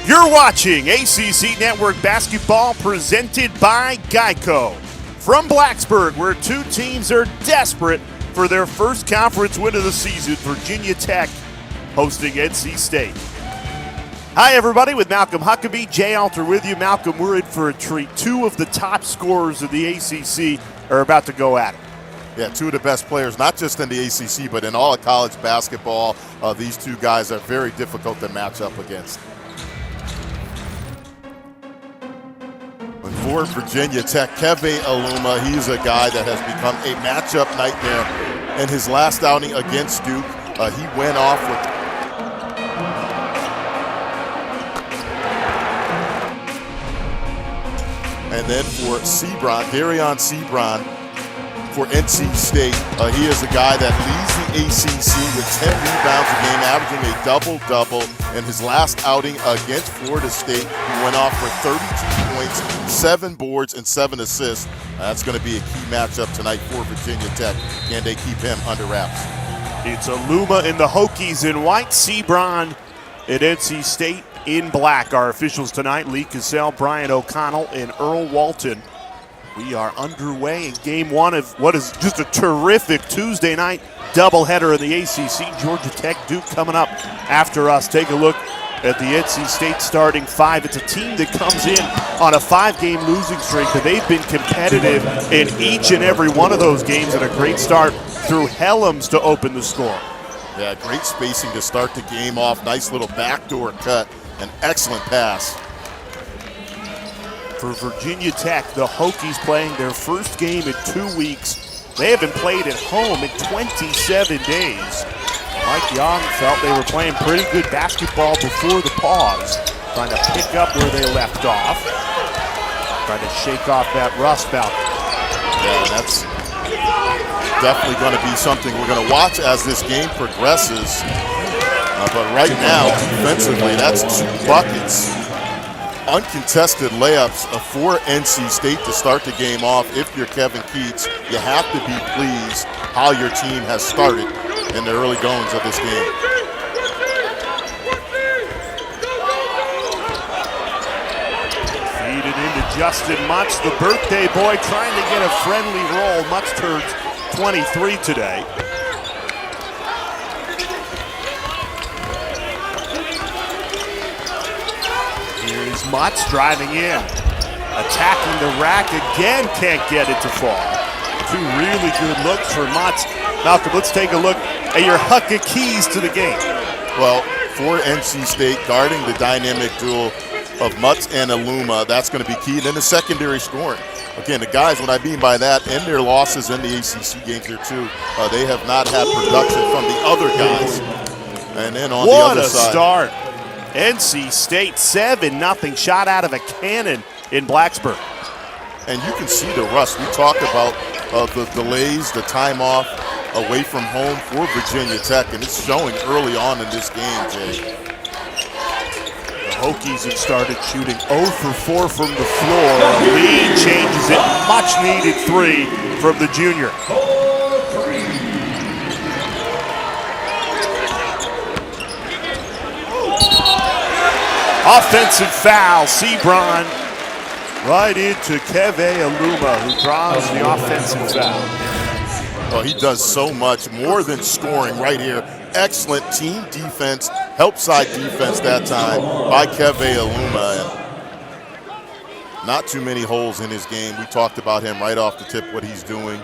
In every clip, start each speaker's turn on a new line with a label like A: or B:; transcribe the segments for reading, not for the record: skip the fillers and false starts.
A: You're watching ACC Network Basketball presented by Geico. From Blacksburg, where two teams are desperate for their first conference win of the season, Virginia Tech hosting NC State. Hi, everybody, with Malcolm Huckabee, Jay Alter with you. Malcolm, we're in for a treat. Two of the top scorers of the ACC are about to go at it.
B: Yeah, two of the best players, not just in the ACC, but in all of college basketball. These two guys are very difficult to match up against. And for Virginia Tech, Keve Aluma, he's a guy that has become a matchup nightmare. In his last outing against Duke, he went off with and then for Sebron, Darion Sebron, for NC State, he is a guy that leads the ACC with 10 rebounds a game, averaging a double-double. In his last outing against Florida State, he went off for 32 points, 7 boards, and 7 assists. That's going to be a key matchup tonight for Virginia Tech. Can they keep him under wraps?
A: It's Aluma in the Hokies in white, Sebron at NC State in black. Our officials tonight, Lee Cassell, Brian O'Connell, and Earl Walton. We are underway in game one of what is just a terrific Tuesday night doubleheader in the ACC. Georgia Tech, Duke coming up after us. Take a look at the NC State starting five. It's a team that comes in on a 5-game losing streak, but they've been competitive in each and every one of those games, and a great start through Helms to open the score.
B: Yeah, great spacing to start the game off. Nice little backdoor cut, an excellent pass.
A: For Virginia Tech, the Hokies playing their first game in 2 weeks. They haven't played at home in 27 days. Mike Young felt they were playing pretty good basketball before the pause, trying to pick up where they left off, trying to shake off that rust belt.
B: Yeah, that's definitely going to be something we're going to watch as this game progresses. But right now, defensively, that's 2 buckets. Uncontested layups for NC State to start the game off. If you're Kevin Keats, you have to be pleased how your team has started in the early goings of this game.
A: Feed it into Justin Mutz, the birthday boy, trying to get a friendly roll. Mutz turns 23 today. Here's Mutz driving in, attacking the rack again, can't get it to fall. 2 really good looks for Mutz. Malcolm, let's take a look at your keys to the game.
B: Well, for NC State, guarding the dynamic duel of Mutz and Aluma, that's going to be key. And then the secondary scoring. Again, the guys, what I mean by that, in their losses in the ACC games here too, they have not had production from the other guys. And then on the other side.
A: What a start. NC State 7-0 shot out of a cannon in Blacksburg.
B: And you can see the rust. We talked about the delays, the time off away from home for Virginia Tech, and it's showing early on in this game, Jay.
A: The Hokies have started shooting 0 for 4 from the floor. Lee changes it. Much needed 3 from the junior. Offensive foul, Sebron right into Keve Aluma, who draws the offensive foul.
B: Well, he does so much more than scoring right here. Excellent team defense, help side defense that time by Keve Aluma. And not too many holes in his game. We talked about him right off the tip, what he's doing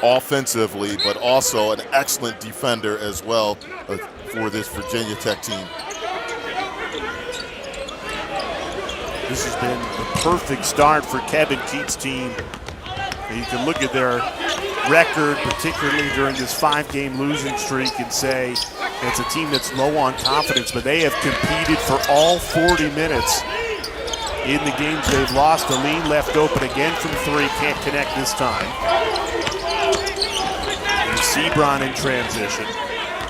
B: offensively, but also an excellent defender as well for this Virginia Tech team.
A: This has been the perfect start for Kevin Keats' team. And you can look at their record, particularly during this 5-game losing streak, and say it's a team that's low on confidence, but they have competed for all 40 minutes in the games they've lost. Aline left open again from 3, can't connect this time. And Sebron in transition.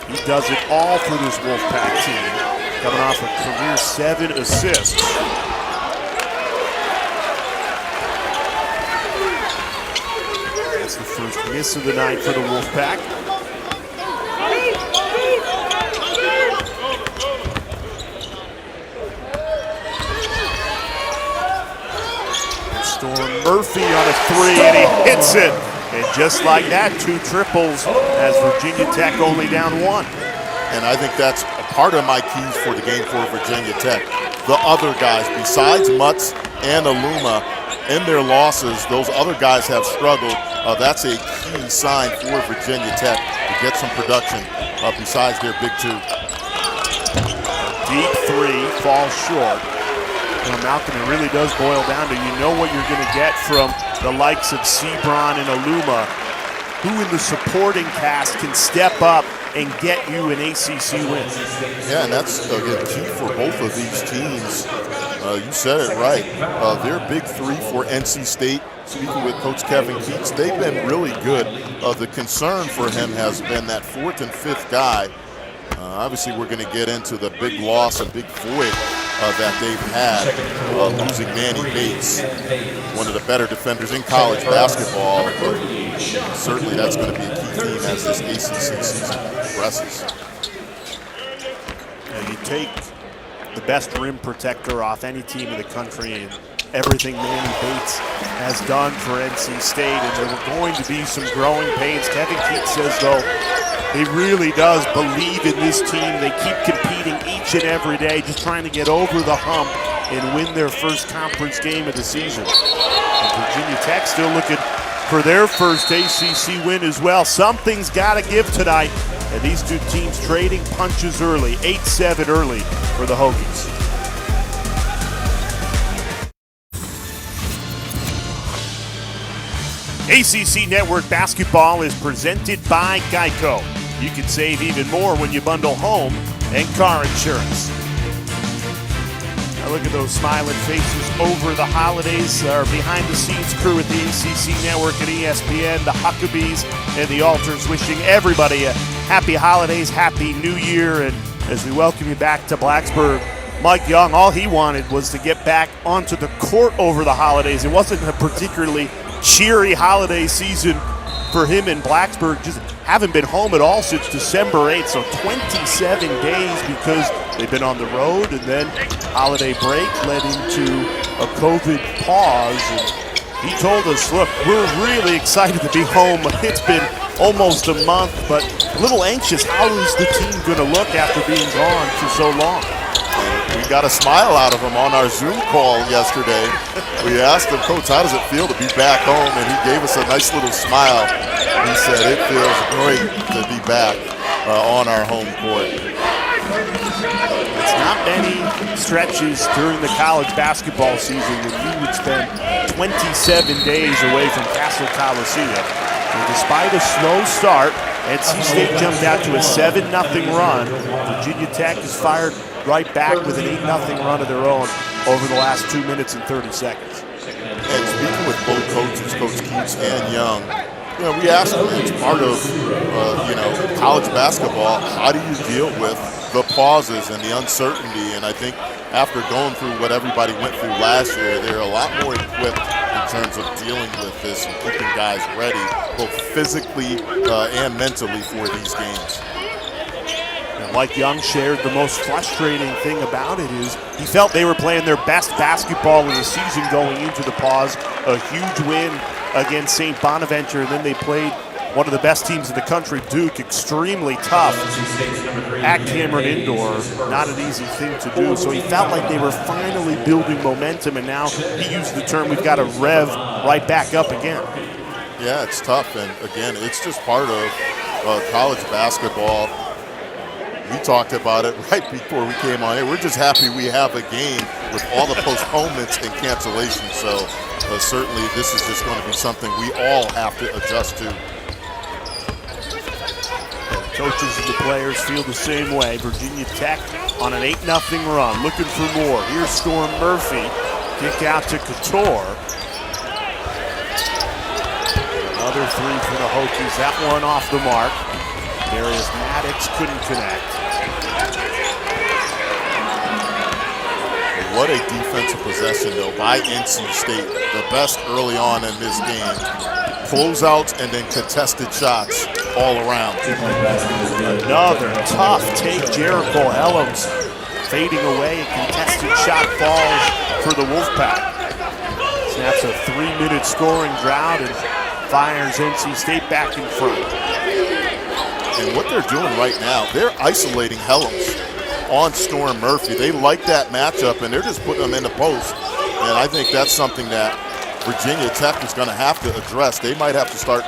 A: He does it all for this Wolfpack team, coming off a career 7 assists. The first miss of the night for the Wolfpack. Storm Murphy on a three, and he hits it. And just like that, 2 triples as Virginia Tech only down 1.
B: And I think that's a part of my keys for the game for Virginia Tech. The other guys, besides Mutz and Aluma, in their losses, those other guys have struggled. That's a key sign for Virginia Tech to get some production besides their big 2.
A: Deep 3 falls short. You know, Malcolm, it really does boil down to you know what you're going to get from the likes of Sebron and Aluma, who in the supporting cast can step up and get you an ACC win.
B: Yeah, and that's again key for both of these teams. You said it right. Their big 3 for NC State, speaking with Coach Kevin Keats, they've been really good. The concern for him has been that 4th and 5th guy. Obviously, we're going to get into the big loss and big void that they've had, losing Manny Bates, one of the better defenders in college basketball. But certainly that's going to be a key theme as this ACC season progresses.
A: And you take the best rim protector off any team in the country and everything Manny Bates has done for NC State, and there were going to be some growing pains. Kevin Keats says, though, he really does believe in this team. They keep competing each and every day, just trying to get over the hump and win their first conference game of the season. And Virginia Tech still looking for their first ACC win as well. Something's got to give tonight. And these 2 teams trading punches early, 8-7 early for the Hokies. ACC Network Basketball is presented by Geico. You can save even more when you bundle home and car insurance. Now look at those smiling faces over the holidays. Our behind-the-scenes crew at the ACC Network and ESPN, the Huckabees and the Alters, wishing everybody a happy holidays, happy New Year. And as we welcome you back to Blacksburg, Mike Young, all he wanted was to get back onto the court over the holidays. It wasn't a particularly cheery holiday season for him in Blacksburg. Just haven't been home at all since December 8th, so 27 days because they've been on the road, and then holiday break led into a COVID pause. And he told us, look, we're really excited to be home. It's been almost a month, but a little anxious. How is the team going to look after being gone for so long?
B: We got a smile out of him on our Zoom call yesterday. We asked him, Coach, how does it feel to be back home? And he gave us a nice little smile. He said it feels great to be back on our home court.
A: It's not many stretches during the college basketball season when you would spend 27 days away from Cassell Coliseum. And despite a slow start, NC State jumped out to a 7-0 run. Virginia Tech is fired right back with an 8-0 run of their own over the last 2 minutes and 30 seconds.
B: And speaking with both coaches, Coach Keats and Young, you know, we asked them, it's part of, college basketball, how do you deal with the pauses and the uncertainty? And I think after going through what everybody went through last year, they're a lot more equipped in terms of dealing with this and keeping guys ready, both physically and mentally for these games.
A: And like Young shared, the most frustrating thing about it is he felt they were playing their best basketball of the season going into the pause. A huge win against St. Bonaventure, and then they played one of the best teams in the country, Duke, extremely tough at Cameron Indoor. Not an easy thing to do. So he felt like they were finally building momentum, and now he used the term, we've got to rev right back up again.
B: Yeah, it's tough, and again, it's just part of college basketball. We talked about it right before we came on here. We're just happy we have a game with all the postponements and cancellations. So certainly this is just going to be something we all have to adjust to.
A: Coaches and the players feel the same way. Virginia Tech on an 8-0 run, looking for more. Here's Storm Murphy, kick out to Couture. Another three for the Hokies, that one off the mark. Darius Maddox couldn't connect.
B: What a defensive possession, though, by NC State. The best early on in this game. Closeouts and then contested shots all around.
A: Another tough take. Jericho Helms fading away. A contested shot falls for the Wolfpack. It's snaps a 3-minute scoring drought and fires NC State back in front.
B: And what they're doing right now, they're isolating Helms on Storm Murphy. They like that matchup, and they're just putting them in the post. And I think that's something that Virginia Tech is going to have to address. They might have to start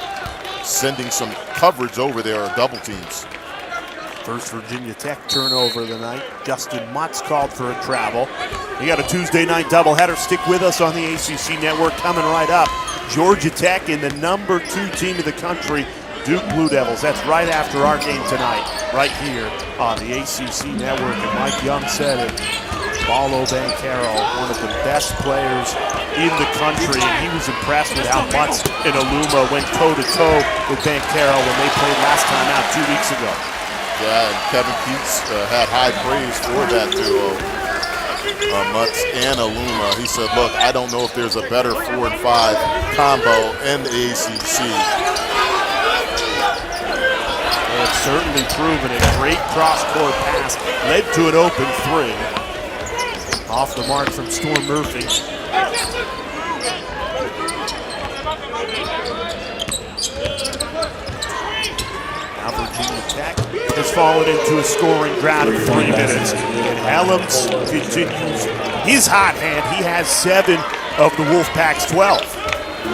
B: sending some coverage over there, or double teams.
A: First Virginia Tech turnover of the night. Justin Mutz called for a travel. We got a Tuesday night doubleheader. Stick with us on the ACC Network. Coming right up, Georgia Tech in the #2 team of the country, Duke Blue Devils. That's right after our game tonight, right here on the ACC Network. And Mike Young said it. Paulo Banchero, one of the best players in the country, and he was impressed with how Mutz and Aluma went toe-to-toe with Banchero when they played last time out 2 weeks ago.
B: Yeah, and Kevin Keats had high praise for that duo, Mutz and Aluma. He said, look, I don't know if there's a better 4 and 5 combo in the ACC.
A: It's certainly proven it. Great cross-court pass led to an open 3. Off the mark from Storm Murphy. Now Virginia Tech has fallen into a scoring drought of 3 minutes. And Helms continues his hot hand. He has 7 of the Wolfpack's 12.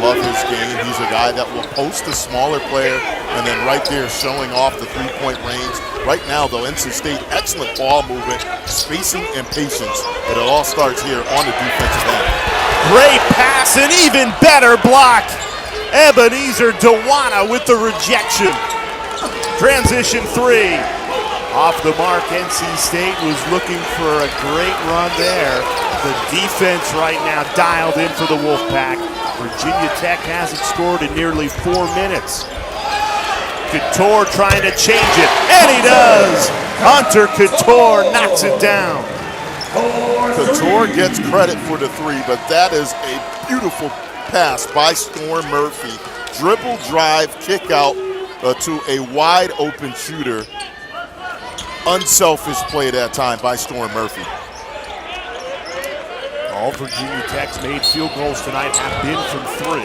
B: Love his game. He's a guy that will post the smaller player and then right there showing off the 3-point range. Right now, though, NC State, excellent ball movement, spacing, and patience. But it all starts here on the defensive end.
A: Great pass, and even better block. Ebenezer Dewana with the rejection. Transition 3. Off the mark, NC State was looking for a great run there. The defense right now dialed in for the Wolfpack. Virginia Tech hasn't scored in nearly 4 minutes. Couture trying to change it, and he does! Hunter Couture knocks it down.
B: Couture gets credit for the 3, but that is a beautiful pass by Storm Murphy. Dribble, drive, kick out to a wide open shooter. Unselfish play that time by Storm Murphy.
A: All Virginia Tech's made field goals tonight have been from 3.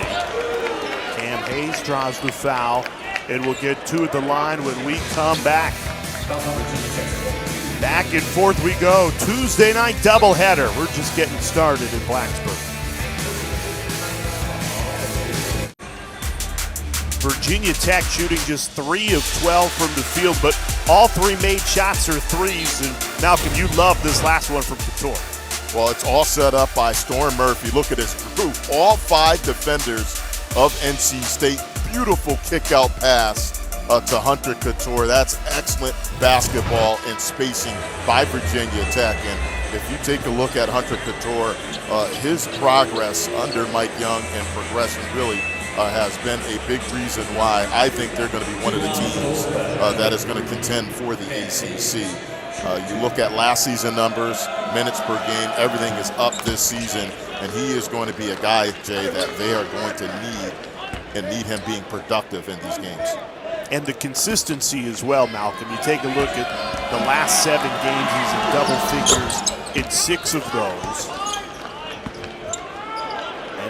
A: Cam Hayes draws the foul, and we'll get 2 at the line when we come back. Back and forth we go. Tuesday night doubleheader. We're just getting started in Blacksburg. Virginia Tech shooting just 3 of 12 from the field, but all 3 made shots are 3s. And Malcolm, you love this last one from Couture.
B: Well, it's all set up by Storm Murphy. Look at this group. All 5 defenders of NC State. Beautiful kick-out pass to Hunter Couture. That's excellent basketball and spacing by Virginia Tech. And if you take a look at Hunter Couture, his progress under Mike Young and progression really has been a big reason why I think they're going to be one of the teams that is going to contend for the ACC. You look at last season numbers, minutes per game, everything is up this season, and he is going to be a guy, Jay, that they are going to need him being productive in these games.
A: And the consistency as well, Malcolm. You take a look at the last 7 games, he's in double figures in 6 of those.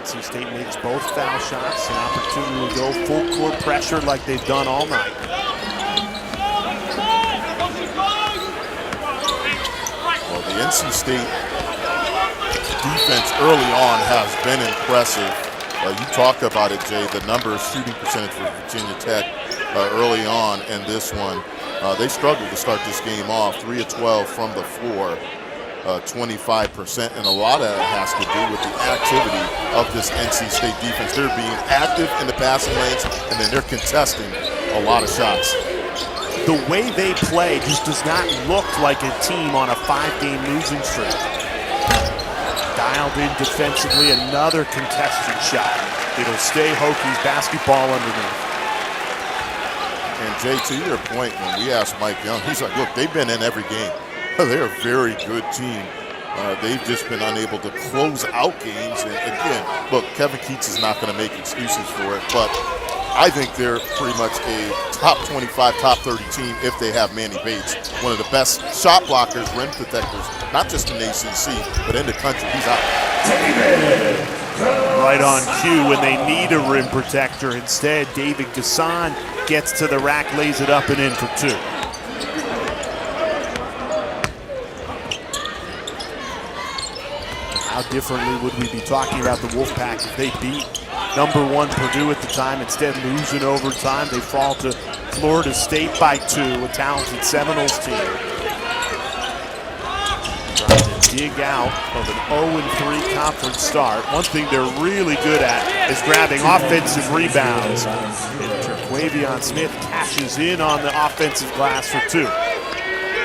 A: NC State makes both foul shots, an opportunity to go full court pressure like they've done all night.
B: Well, the NC State defense early on has been impressive. You talked about it, Jay, the numbers, shooting percentage for Virginia Tech early on in this one. They struggled to start this game off, 3 of 12 from the floor, 25%, and a lot of that has to do with the activity of this NC State defense. They're being active in the passing lanes, and then they're contesting a lot of shots.
A: The way they play just does not look like a team on a 5-game losing streak. Dialed in defensively, another contested shot. It'll stay Hokies basketball underneath.
B: And Jay, to your point, when we asked Mike Young, he's like, look, they've been in every game. They're a very good team. They've just been unable to close out games. And again, look, Kevin Keats is not going to make excuses for it, but I think they're pretty much a top 25, top 30 team if they have Manny Bates, one of the best shot blockers, rim protectors, not just in the ACC, but in the country. He's out.
A: Right on cue when they need a rim protector. Instead, David Cassell gets to the rack, lays it up and in for 2. How differently would we be talking about the Wolfpack if they beat #1 Purdue at the time, instead lose in overtime? They fall to Florida State by 2, a talented Seminoles team. Trying to dig out of an 0-3 conference start. One thing they're really good at is grabbing offensive rebounds. And Terquavion Smith cashes in on the offensive glass for 2.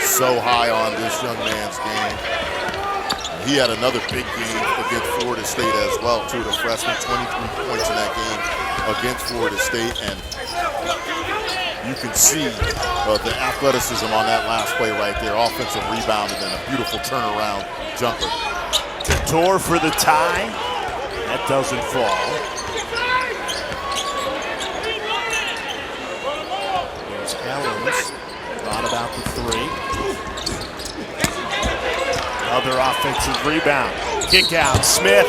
B: So high on this young man's game. He had another big game against Florida State as well, too. The freshman, 23 points in that game against Florida State. And you can see the athleticism on that last play right there. Offensive rebound and then a beautiful turnaround jumper.
A: Couture for the tie. That doesn't fall. There's Ellens. Thought about the 3. Another offensive rebound. Kick out, Smith.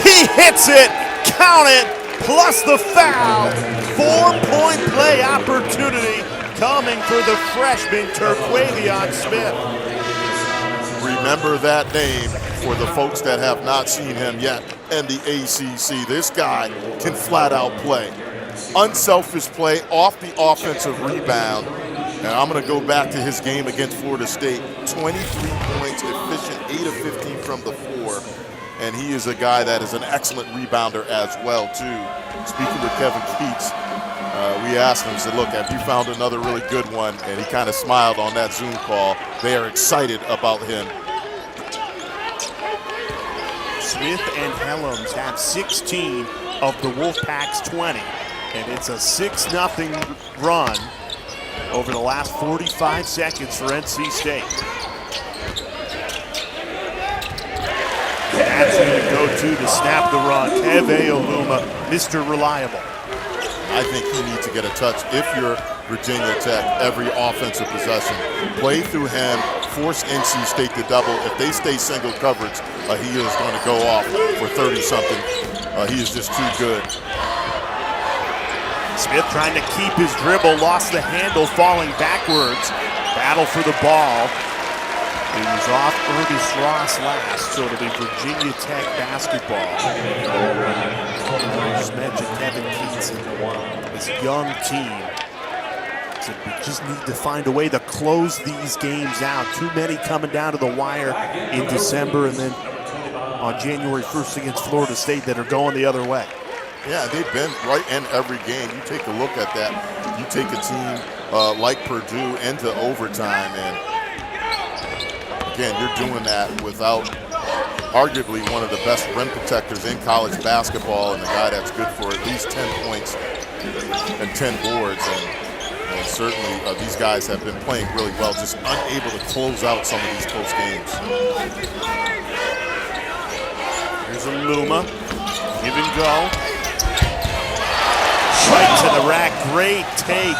A: He hits it! Count it! Plus the foul. 4-point play opportunity coming for the freshman Terquavion Smith.
B: Remember that name for the folks that have not seen him yet in the ACC. This guy can flat out play. Unselfish play off the offensive rebound. And I'm going to go back to his game against Florida State. 23 points, efficient, 8 of 15 from the 4. And he is a guy that is an excellent rebounder as well, too. Speaking with Kevin Keats, we asked him, said, look, have you found another really good one? And he kind of smiled on that Zoom call. They are excited about him.
A: Smith and Helms have 16 of the Wolfpack's 20. And it's a 6-0 run over the last 45 seconds for NC State. That's going to go to snap the run. Eve Oluma, Mr. Reliable.
B: I think he needs to get a touch. If you're Virginia Tech, every offensive possession, play through him, force NC State to double. If they stay single coverage, he is going to go off for 30-something. He is just too good.
A: Smith trying to keep his dribble, lost the handle, falling backwards. Battle for the ball. He was off Ernest Ross last, so it'll be Virginia Tech basketball. Just mentioned Kevin Keats and this young team. So we just need to find a way to close these games out. Too many coming down to the wire in December and then on January 1st against Florida State that are going the other way.
B: Yeah, they've been right in every game. You take a look at that. You take a team like Purdue into overtime, and again, you're doing that without arguably one of the best rim protectors in college basketball and a guy that's good for at least 10 points and 10 boards. And certainly these guys have been playing really well, just unable to close out some of these close games.
A: Here's Oluma. Give and go. Right to the rack, great take.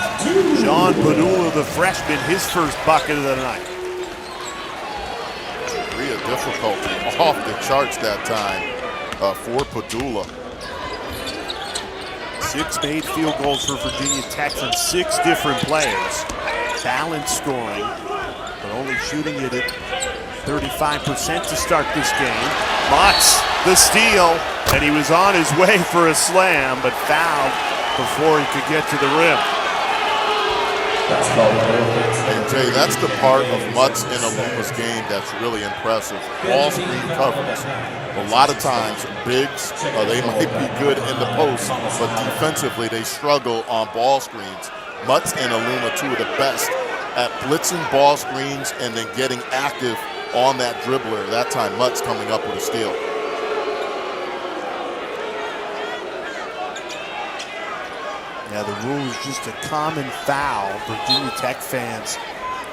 A: John Padula, the freshman, his first bucket of the night.
B: Degree of difficulty off the charts that time for Padula.
A: 6 made field goals for Virginia Tech from 6 different players. Balanced scoring, but only shooting it at 35% to start this game. Mutz, the steal, and he was on his way for a slam, but fouled before he could get to the rim.
B: Hey, Jay, that's the part of Mutz and Aluma's game that's really impressive. Ball screen coverage. A lot of times, bigs, they might be good in the post, but defensively they struggle on ball screens. Mutz and Oluma, two of the best at blitzing ball screens and then getting active on that dribbler. That time, Mutz coming up with a steal.
A: Yeah, the rule is just a common foul. Virginia Tech fans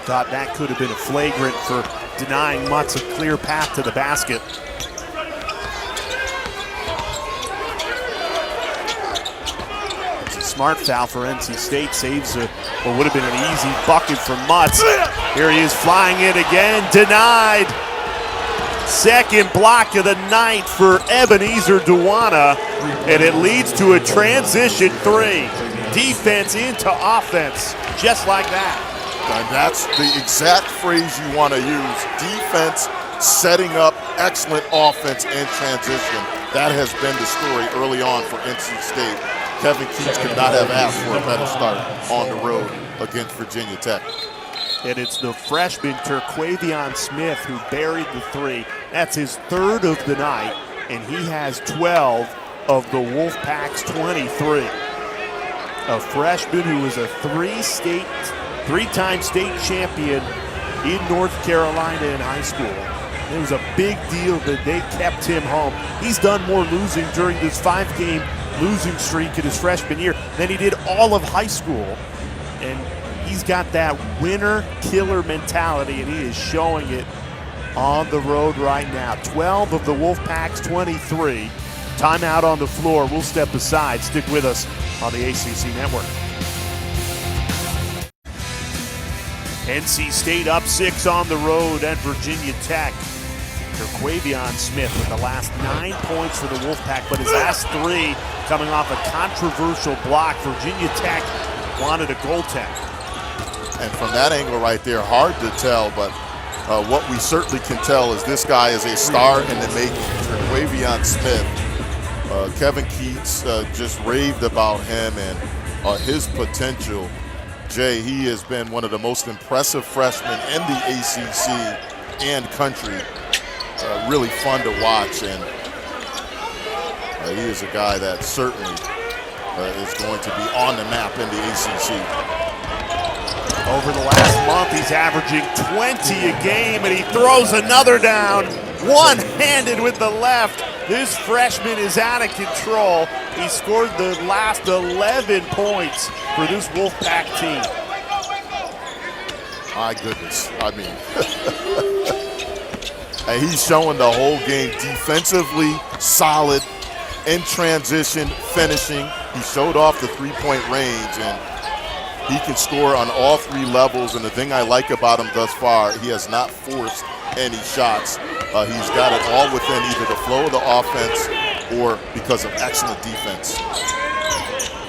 A: thought that could have been a flagrant for denying Mutz a clear path to the basket. It's a smart foul for NC State, saves what would have been an easy bucket for Mutz. Here he is flying it again, denied. Second block of the night for Ebenezer Duwana, and it leads to a transition three. Defense into offense, just like that.
B: And that's the exact phrase you want to use. Defense setting up excellent offense in transition. That has been the story early on for NC State. Kevin Keats could not have asked for a better start on the road against Virginia Tech.
A: And it's the freshman Terquavion Smith who buried the three. That's his third of the night, and he has 12 of the Wolfpack's 23. A freshman who was a three-time state champion in North Carolina in high school. It was a big deal that they kept him home. He's done more losing during this 5-game losing streak in his freshman year than he did all of high school. And he's got that winner killer mentality, and he is showing it on the road right now. 12 of the Wolfpack's 23. Timeout on the floor. We'll step aside. Stick with us on the ACC Network. NC State up 6 on the road at Virginia Tech. Terquavion Smith with the last 9 points for the Wolfpack, but his last 3 coming off a controversial block. Virginia Tech wanted a goaltend.
B: And from that angle right there, hard to tell, but what we certainly can tell is this guy is a star in the making. Terquavion Smith. Kevin Keats just raved about him and his potential. Jay, he has been one of the most impressive freshmen in the ACC and country. Really fun to watch, and he is a guy that certainly is going to be on the map in the ACC.
A: Over the last month, he's averaging 20 a game, and he throws another down, one-handed with the left. This freshman is out of control. He scored the last 11 points for this Wolfpack team.
B: My goodness, I mean, and he's showing the whole game defensively solid, in transition, finishing. He showed off the three-point range, and he can score on all 3 levels. And the thing I like about him thus far, he has not forced any shots. He's got it all within either the flow of the offense or because of excellent defense.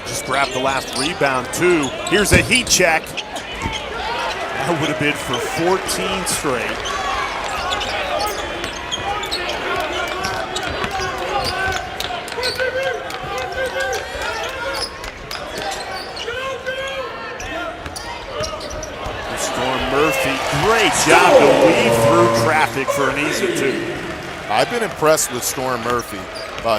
A: Just grabbed the last rebound, too. Here's a heat check. That would have been for 14 straight. Murphy, great job to weave through traffic for an easy 2.
B: I've been impressed with Storm Murphy.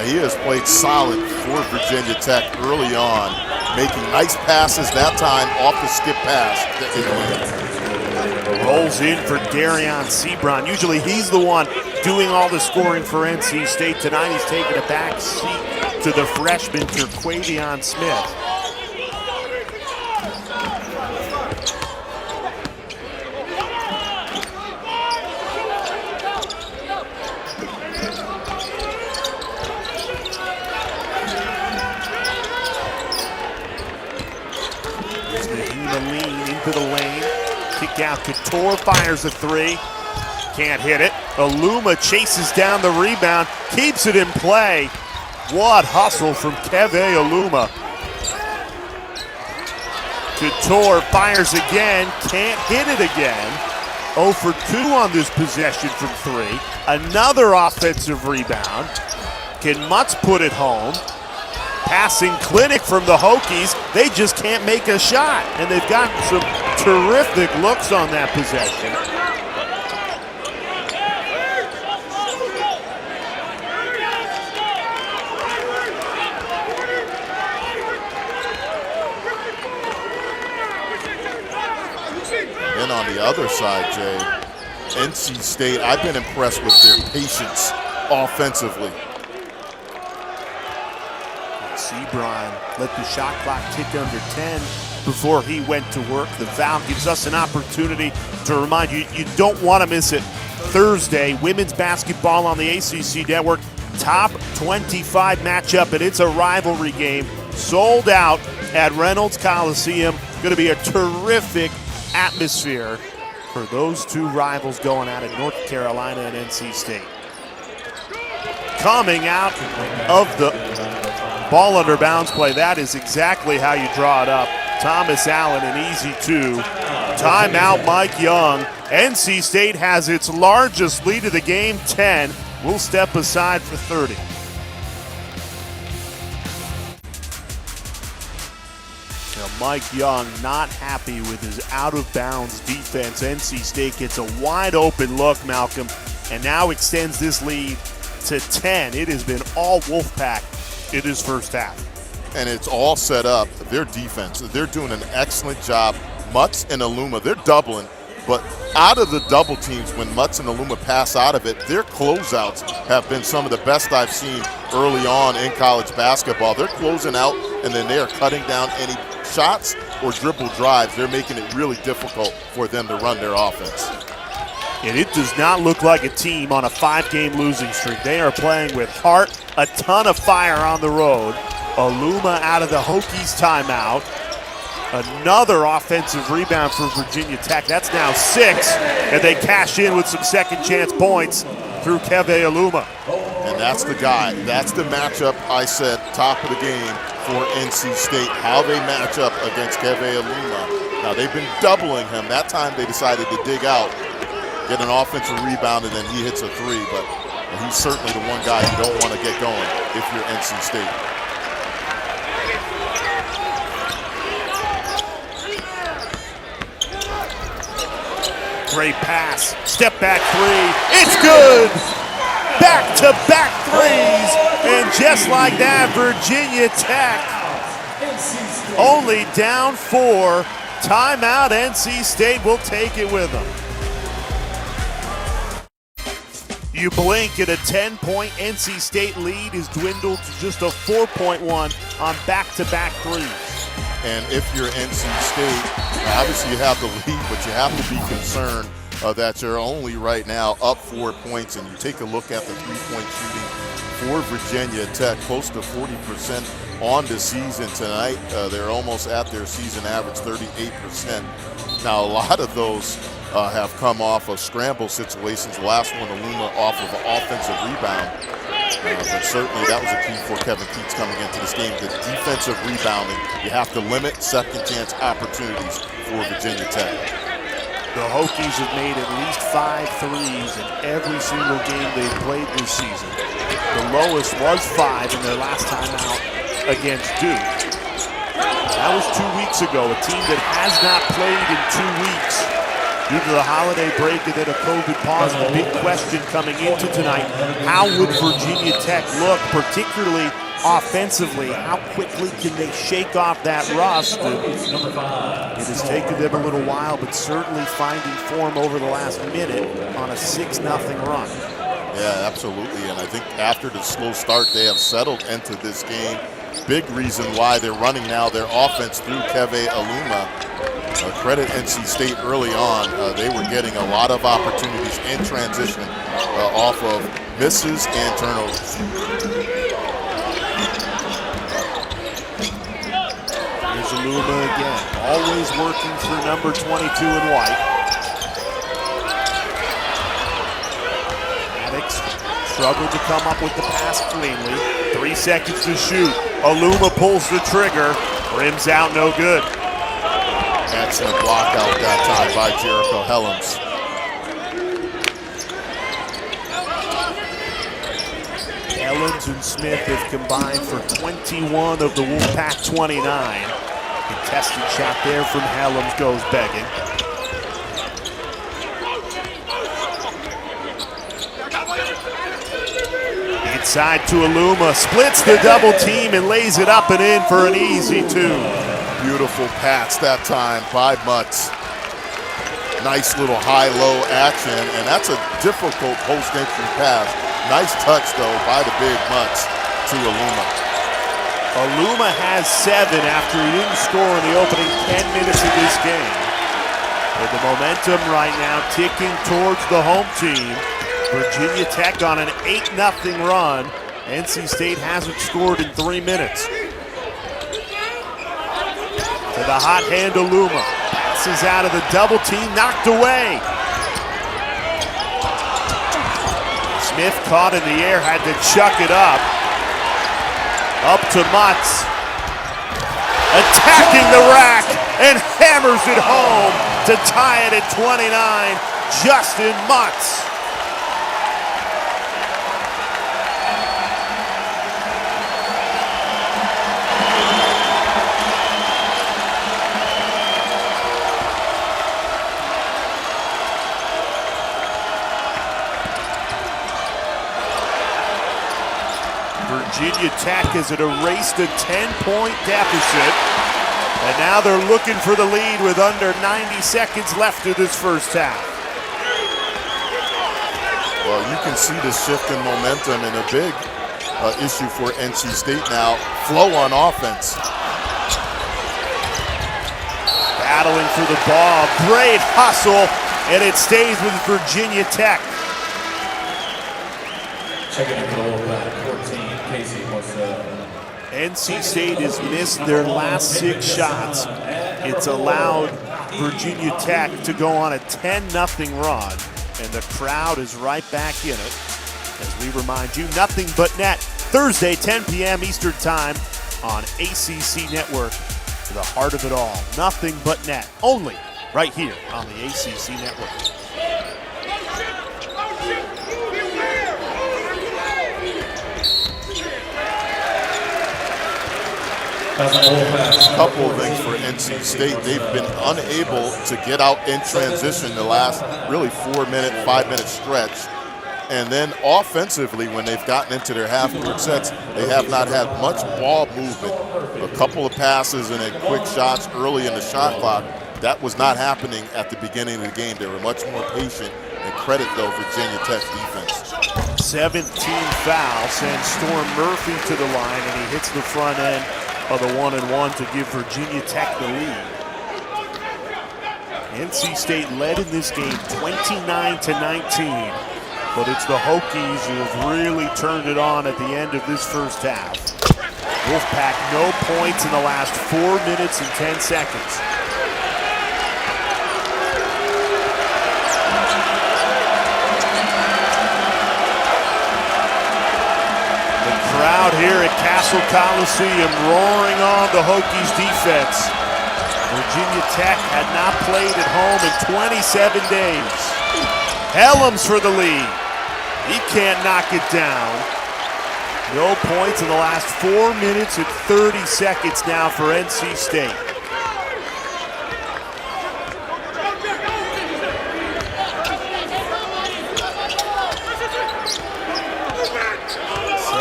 B: He has played solid for Virginia Tech early on, making nice passes that time off the skip pass.
A: Rolls in for Darion Sebron. Usually he's the one doing all the scoring for NC State. Tonight he's taking a back seat to the freshman Terquavion Smith. To the lane, kick out, Couture fires a 3, can't hit it. Aluma chases down the rebound, keeps it in play. What hustle from Keve Aluma. Couture fires again, can't hit it again. 0 for 2 on this possession from 3. Another offensive rebound. Can Mutz put it home? Passing clinic from the Hokies. They just can't make a shot, and they've got some terrific looks on that possession.
B: And on the other side, Jay, NC State, I've been impressed with their patience offensively.
A: Sebron let the shot clock tick under 10 before he went to work. The foul gives us an opportunity to remind you, you don't want to miss it. Thursday, women's basketball on the ACC Network, top 25 matchup, and it's a rivalry game. Sold out at Reynolds Coliseum. Going to be a terrific atmosphere for those two rivals going at it, North Carolina and NC State. Coming out of the ball under bounds play, that is exactly how you draw it up. Thomas Allen, an easy two. Timeout, Mike Young. NC State has its largest lead of the game, 10. We'll step aside for 30. Now, Mike Young not happy with his out-of-bounds defense. NC State gets a wide-open look, Malcolm, and now extends this lead to 10. It has been all Wolfpack in his first half.
B: And it's all set up. Their defense, they're doing an excellent job. Mutz and Aluma, they're doubling, but out of the double teams, when Mutz and Aluma pass out of it, their closeouts have been some of the best I've seen early on in college basketball. They're closing out, and then they are cutting down any shots or dribble drives. They're making it really difficult for them to run their offense.
A: And it does not look like a team on a 5-game losing streak. They are playing with heart, a ton of fire on the road. Aluma out of the Hokies timeout. Another offensive rebound for Virginia Tech. That's now 6, and they cash in with some second chance points through Keve Aluma.
B: And that's the guy. That's the matchup I said top of the game for NC State, how they match up against Keve Aluma. Now, they've been doubling him. That time they decided to dig out, get an offensive rebound, and then he hits a 3. But he's certainly the one guy you don't want to get going if you're NC State.
A: Great pass, step back 3, it's good! Back-to-back threes, and just like that, Virginia Tech only down 4. Timeout, NC State will take it with them. You blink and a 10-point NC State lead is dwindled to just a 4-point one on back-to-back threes.
B: And if you're NC State, obviously you have the lead, but you have to be concerned that you're only right now up 4 points. And you take a look at the three-point shooting for Virginia Tech, close to 40% on the season tonight. They're almost at their season average, 38%. Now, a lot of those have come off of scramble situations. The last one, Aluma, off of an offensive rebound. But certainly that was a key for Kevin Keats coming into this game. The defensive rebounding, you have to limit second chance opportunities for Virginia Tech.
A: The Hokies have made at least 5 threes in every single game they've played this season. The lowest was 5 in their last time out against Duke. That was 2 weeks ago, a team that has not played in 2 weeks due to the holiday break and then a COVID pause. The big question coming into tonight, how would Virginia Tech look, particularly offensively? How quickly can they shake off that rust? It has taken them a little while, but certainly finding form over the last minute on a 6-0 run.
B: Yeah, absolutely, and I think after the slow start, they have settled into this game. Big reason why they're running now their offense through Keve Aluma. Credit NC State early on. They were getting a lot of opportunities in transition off of misses and turnovers.
A: Here's Aluma again, always working for number 22 in white. Maddox struggled to come up with the pass cleanly. 3 seconds to shoot. Aluma pulls the trigger. Rims out, no good.
B: Excellent block out that time by Jericho Helms.
A: Helms and Smith have combined for 21 of the Wolfpack 29. Contested shot there from Helms goes begging. Inside to Aluma, splits the double team and lays it up and in for an easy 2.
B: Beautiful pass that time by Mutz. Nice little high-low action, and that's a difficult post-entry pass. Nice touch, though, by the big Mutz to Aluma.
A: Aluma has 7 after he didn't score in the opening 10 minutes of this game. With the momentum right now ticking towards the home team. Virginia Tech on an 8-0 run. NC State hasn't scored in 3 minutes. To the hot hand Aluma. Pass passes out of the double team, knocked away. Smith caught in the air, had to chuck it up. Up to Mutz. Attacking the rack and hammers it home to tie it at 29. Justin Mutz. Virginia Tech has erased a 10-point deficit, and now they're looking for the lead with under 90 seconds left of this first half.
B: Well, you can see the shift in momentum and a big issue for NC State now. Flow on offense.
A: Battling for the ball, great hustle, and it stays with Virginia Tech.
C: Checking in for the Wolfpack, 14, Casey wants
A: NC State has missed their last 6 shots. It's allowed Virginia Tech to go on a 10-0 run, and the crowd is right back in it. As we remind you, Nothing But Net, Thursday, 10 p.m. Eastern Time on ACC Network. To the heart of it all, Nothing But Net, only right here on the ACC Network.
B: A couple of things for NC State. They've been unable to get out in transition the last really 5-minute stretch. And then offensively, when they've gotten into their half-court sets, they have not had much ball movement. A couple of passes and then quick shots early in the shot clock. That was not happening at the beginning of the game. They were much more patient, and credit, though, Virginia Tech's defense.
A: 17 foul sends Storm Murphy to the line, and he hits the front end of the 1-and-1 to give Virginia Tech the lead. NC State led in this game 29-19, but it's the Hokies who have really turned it on at the end of this first half. Wolfpack no points in the last 4 minutes and 10 seconds. Crowd here at Cassell Coliseum roaring on the Hokies defense. Virginia Tech had not played at home in 27 days. Helms for the lead. He can't knock it down. No points in the last 4 minutes and 30 seconds now for NC State.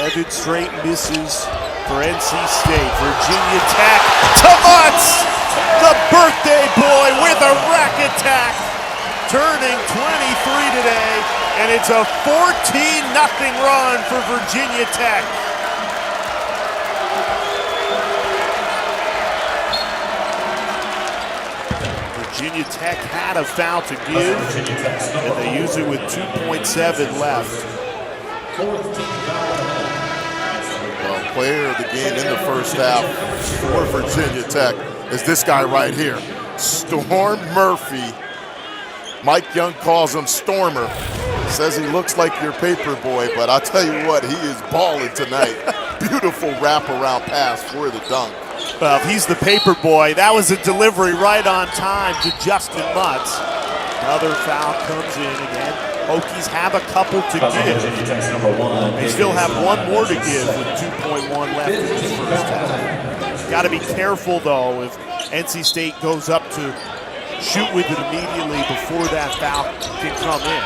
A: Seven straight misses for NC State. Virginia Tech to Mutz, the birthday boy with a rack attack, turning 23 today, and it's a 14-0 run for Virginia Tech. Virginia Tech had a foul to give, and they use it with 2.7 left.
B: Player of the game in the first half for Virginia Tech is this guy right here, Storm Murphy. Mike Young calls him Stormer. Says he looks like your paper boy, but I'll tell you what, he is balling tonight. Beautiful wraparound pass for the dunk.
A: Well, if he's the paper boy, that was a delivery right on time to Justin Mutz. Another foul comes in again. Hokies have a couple to give. They still have one more to give with 2.1 left in this first half. Got to be careful, though, if NC State goes up to shoot with it immediately before that foul can come in.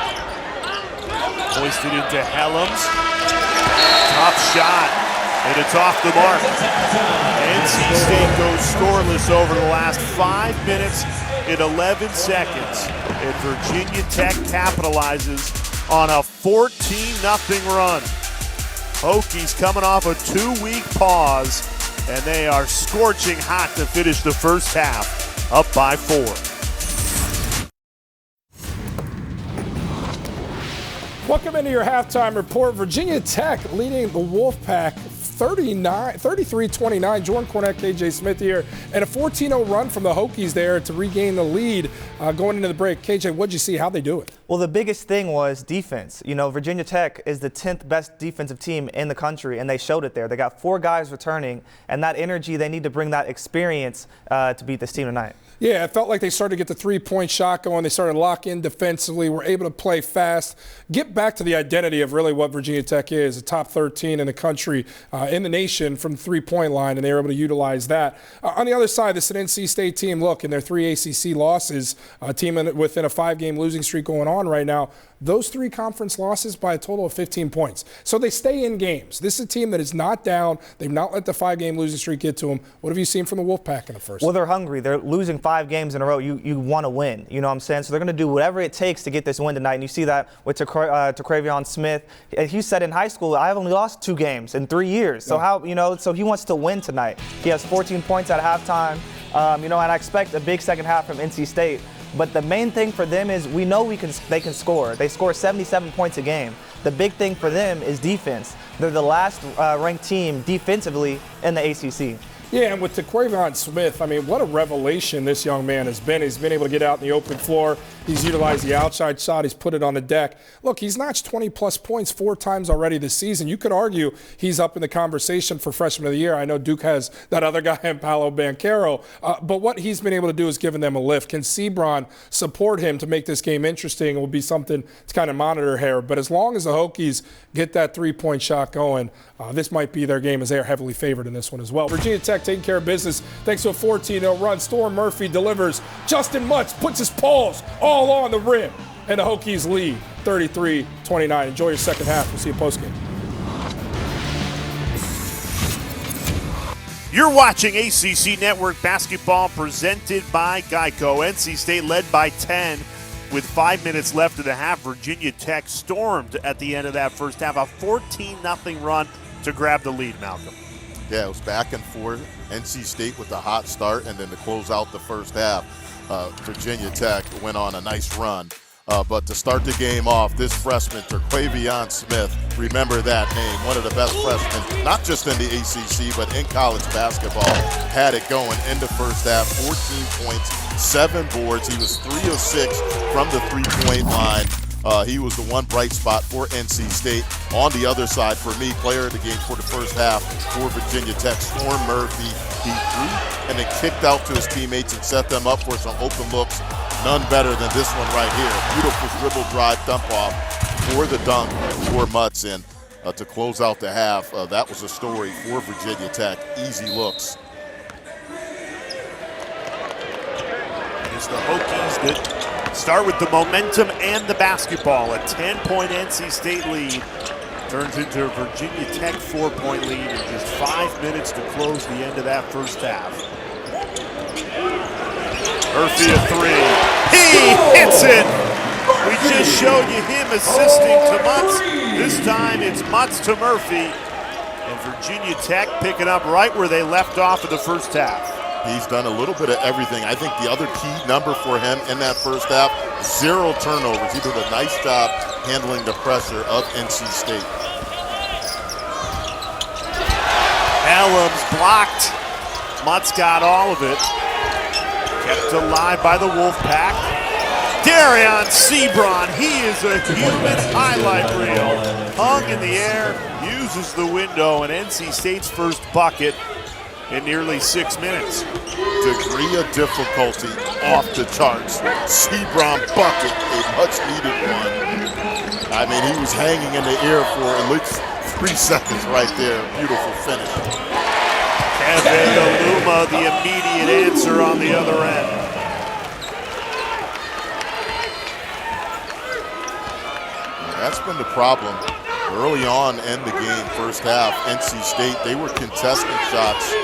A: Hoisted into Helms. Tough shot, and it's off the mark. NC State goes scoreless over the last 5 minutes and 11 seconds. And Virginia Tech capitalizes on a 14-0 run. Hokies coming off a 2-week pause, and they are scorching hot to finish the first half, up by 4.
D: Welcome into your halftime report. Virginia Tech leading the Wolfpack 33-29. Jordan Cornette, KJ Smith here, and a 14-0 run from the Hokies there to regain the lead going into the break. KJ, what'd you see? How'd they do it?
E: Well, the biggest thing was defense. You know, Virginia Tech is the 10th best defensive team in the country, and they showed it there. They got 4 guys returning, and that energy, they need to bring that experience to beat this team tonight.
D: Yeah, it felt like they started to get the three-point shot going. They started to lock in defensively, were able to play fast, get back to the identity of really what Virginia Tech is, a top 13 in the country, in the nation from the three-point line, and they were able to utilize that. On the other side, this is an NC State team. Look, in their 3 ACC losses, a team within a 5-game losing streak going on right now, those 3 conference losses by a total of 15 points. So they stay in games. This is a team that is not down. They've not let the 5-game losing streak get to them. What have you seen from the Wolfpack in the first?
E: Well, they're hungry. They're losing 5 games in a row. You want to win. You know what I'm saying? So they're going to do whatever it takes to get this win tonight. And you see that with Taquavion Smith. He said in high school, I've only lost 2 games in 3 years. So so he wants to win tonight. He has 14 points at halftime. And I expect a big second half from NC State. But the main thing for them is we know they can score. They score 77 points a game. The big thing for them is defense. They're the last ranked team defensively in the ACC.
D: Yeah, and with Taquavion Smith, I mean, what a revelation this young man has been. He's been able to get out in the open floor. He's utilized the outside shot. He's put it on the deck. Look, he's notched 20-plus points 4 times already this season. You could argue he's up in the conversation for Freshman of the Year. I know Duke has that other guy in Paolo Banchero. But what he's been able to do is given them a lift. Can Sebron support him to make this game interesting? It will be something to kind of monitor here. But as long as the Hokies get that 3-point shot going, this might be their game as they are heavily favored in this one as well. Virginia Tech taking care of business thanks to a 14-0 run. Storm Murphy delivers. Justin Mutz puts his paws all on the rim. And the Hokies lead 33-29. Enjoy your second half. We'll see you postgame.
A: You're watching ACC Network basketball presented by Geico. NC State led by 10 with 5 minutes left of the half. Virginia Tech stormed at the end of that first half. A 14-0 run to grab the lead, Malcolm.
B: Yeah, it was back and forth. NC State with a hot start, and then to close out the first half, Virginia Tech went on a nice run. But to start the game off, this freshman, Taquavion Smith, remember that name, one of the best freshmen, not just in the ACC, but in college basketball, had it going in the first half, 14 points, 7 boards. He was 3 of 6 from the three-point line. He was the one bright spot for NC State. On the other side, for me, player of the game for the first half for Virginia Tech, Storm Murphy. He threw and then kicked out to his teammates and set them up for some open looks. None better than this one right here. Beautiful dribble drive dump off for the dunk for Mutz. And to close out the half, that was a story for Virginia Tech. Easy looks.
A: It's the Hokies that start with the momentum and the basketball. A 10-point NC State lead turns into a Virginia Tech 4-point lead in just 5 minutes to close the end of that first half. Murphy a 3. He hits it! We just showed you him assisting to Mutz. This time it's Mutz to Murphy. And Virginia Tech picking up right where they left off in the first half.
B: He's done a little bit of everything. I think the other key number for him in that first half, 0 turnovers. He did a nice job handling the pressure of NC State.
A: Ellam's blocked. Mutz got all of it. Kept alive by the Wolfpack. Darion Sebron, he is a human highlight reel. Hung in the air, uses the window, and NC State's first bucket in nearly 6 minutes.
B: Degree of difficulty off the charts. Sebron bucket, a much needed one. I mean, he was hanging in the air for at least 3 seconds right there. Beautiful finish.
A: Kevin Aluma, the immediate answer on the other end.
B: That's been the problem early on in the game, first half. NC State, they were contesting shots.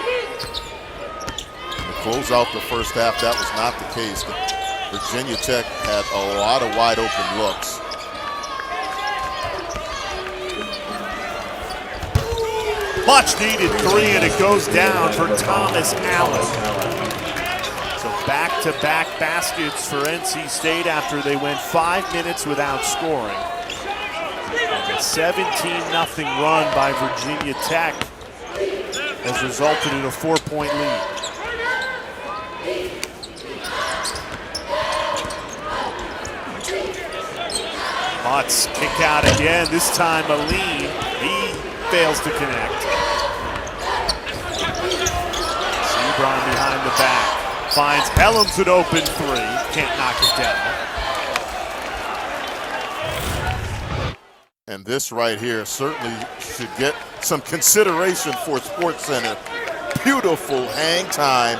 B: And to close out the first half, that was not the case. Virginia Tech had a lot of wide open looks.
A: Much needed 3, and it goes down for Thomas Allen. So back-to-back baskets for NC State after they went 5 minutes without scoring. A 17-0 run by Virginia Tech has resulted in a 4-point lead. Mutz kick out again, this time Aline. He fails to connect. Sebron behind the back. Finds Helms an open three. Can't knock it down.
B: And this right here certainly should get some consideration for SportsCenter. Beautiful hang time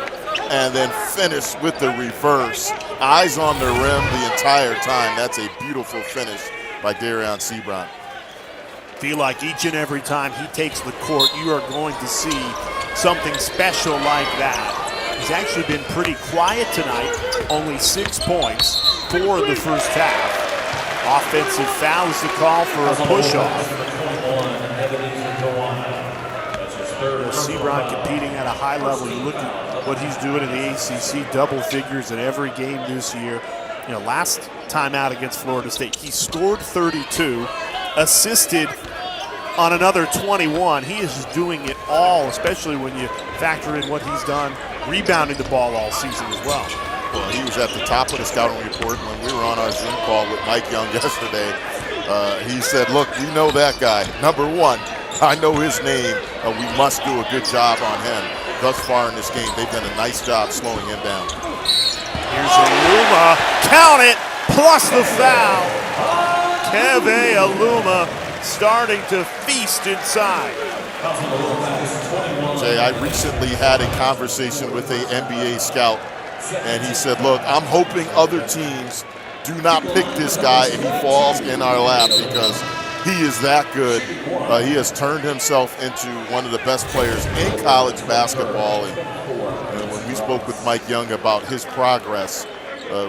B: and then finish with the reverse. Eyes on the rim the entire time. That's a beautiful finish by Darion Sebron.
A: Feel like each and every time he takes the court, you are going to see something special like that. He's actually been pretty quiet tonight, only 6 points for the first half. Offensive foul is the call for a push-off. Sebron competing at a high level. You look at what he's doing in the ACC, double figures in every game this year. You know, last time out against Florida State, he scored 32, assisted on another 21. He is just doing it all, especially when you factor in what he's done rebounding the ball all season as well.
B: Well, he was at the top of the scouting report when we were on our Zoom call with Mike Young yesterday. He said, look, you know that guy. Number one, I know his name. We must do a good job on him. Thus far in this game, they've done a nice job slowing him down.
A: Here's Aluma. Count it, plus the foul. Keve Aluma starting to feast inside.
B: Jay, I recently had a conversation with an NBA scout, and he said, look, I'm hoping other teams do not pick this guy and he falls in our lap because he is that good. He has turned himself into one of the best players in college basketball. And when we spoke with Mike Young about his progress,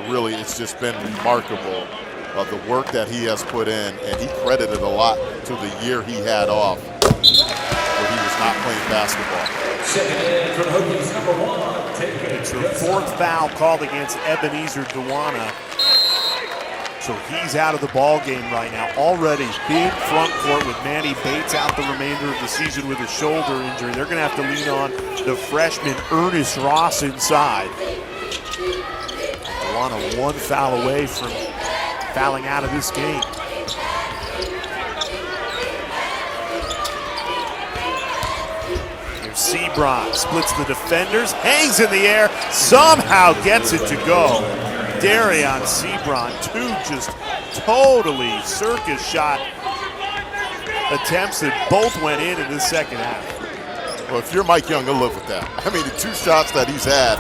B: really it's just been remarkable. The work that he has put in, and he credited a lot to the year he had off where he was not playing basketball.
A: It's the fourth foul called against Ebenezer Duana. So he's out of the ball game right now. Already big front court with Manny Bates out the remainder of the season with a shoulder injury. They're going to have to lean on the freshman Ernest Ross inside. Duana one foul away from fouling out of this game. Here's Sebron, splits the defenders, hangs in the air, somehow gets it to go. Darion Sebron, two just totally circus shot attempts that both went in the second half.
B: Well, if you're Mike Young, you'll live with that. I mean, the two shots that he's had,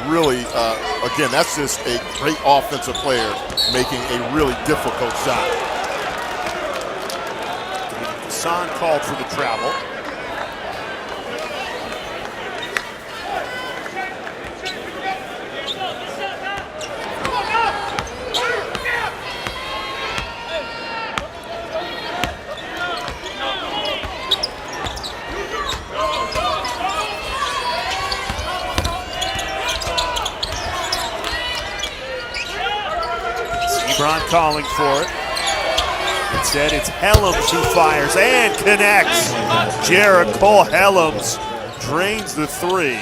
B: really, again, that's just a great offensive player making a really difficult shot.
A: Cassell called for the travel. Sebron calling for it. Instead, it's Helms who fires and connects. Jericho Helms drains the three.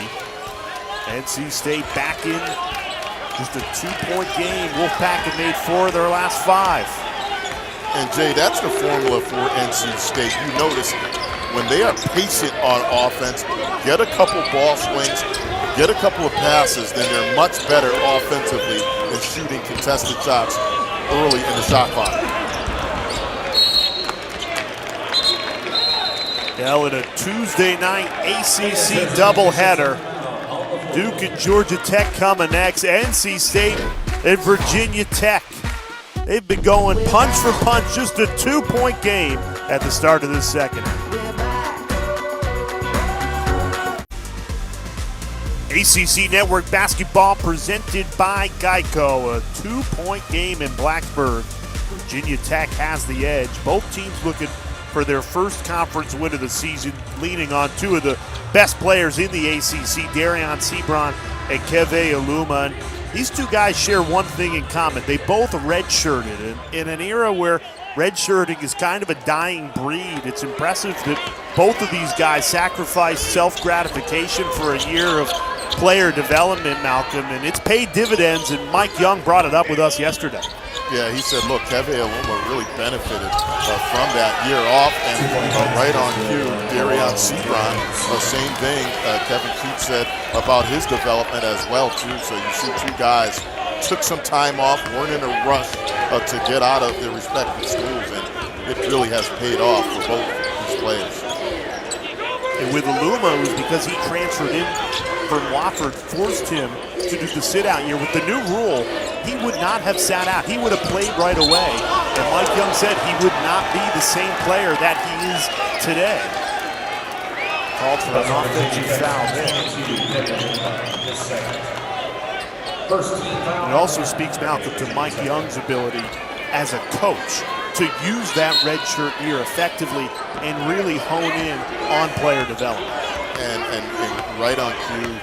A: NC State back in just a 2-point game. Wolfpack have made 4 of their last 5.
B: And Jay, that's the formula for NC State. You notice when they are patient on offense, get a couple ball swings, get a couple of passes, then they're much better offensively than shooting contested shots early in the shot clock.
A: Now in a Tuesday night ACC doubleheader, Duke and Georgia Tech coming next. NC State and Virginia Tech. They've been going punch for punch, just a 2-point game at the start of this second. ACC Network basketball presented by Geico. A 2-point game in Blacksburg. Virginia Tech has the edge. Both teams looking for their first conference win of the season, leaning on 2 of the best players in the ACC, Darion Sebron and Keve Aluma. And these 2 guys share one thing in common. They both redshirted in an era where redshirting is kind of a dying breed. It's impressive that both of these guys sacrificed self-gratification for a year of player development, Malcolm, and it's paid dividends, and Mike Young brought it up with us yesterday.
B: Yeah, he said, look, Kevin Aluma really benefited from that year off, and right on cue, Darion Sebron, the same thing Kevin Keats said about his development as well, too. So you see two guys took some time off, weren't in a rush to get out of their respective schools, and it really has paid off for both these players.
A: And with Aluma, it was because he transferred in from Wofford, forced him to do the sit-out year. With the new rule, he would not have sat out. He would have played right away. And Mike Young said he would not be the same player that he is today. Called for an offensive foul there. It also speaks, Malcolm, to Mike Young's ability as a coach to use that redshirt year effectively and really hone in on player development.
B: And right on cue,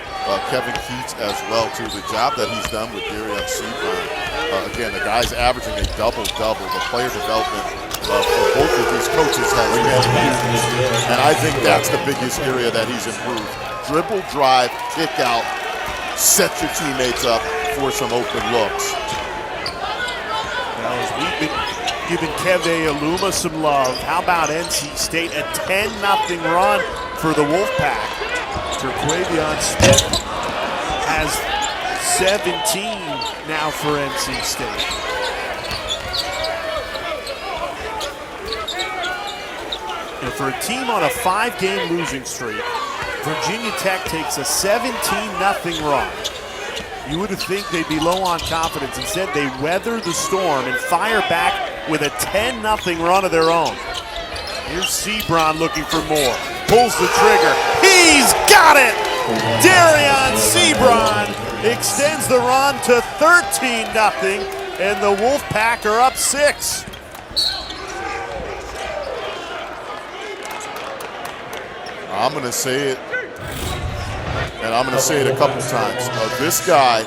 B: Kevin Keats as well, too. The job that he's done with Darion Sebron. Again, the guy's averaging a double-double. The player development for both of these coaches has been huge. And I think that's the biggest area that he's improved. Dribble, drive, kick out, set your teammates up for some open looks.
A: Now, as we've been giving Keve Aluma some love, how about NC State? A 10-0 run for the Wolfpack. Terquavion Smith has 17 now for NC State. And for a team on a 5-game losing streak, Virginia Tech takes a 17-0 run. You would think they'd be low on confidence. Instead, they weather the storm and fire back with a 10-0 run of their own. Here's Sebron looking for more. Pulls the trigger. He's got it! Darion Sebron extends the run to 13-0, and the Wolfpack are up 6.
B: I'm going to say it, and I'm going to say it a couple times. This guy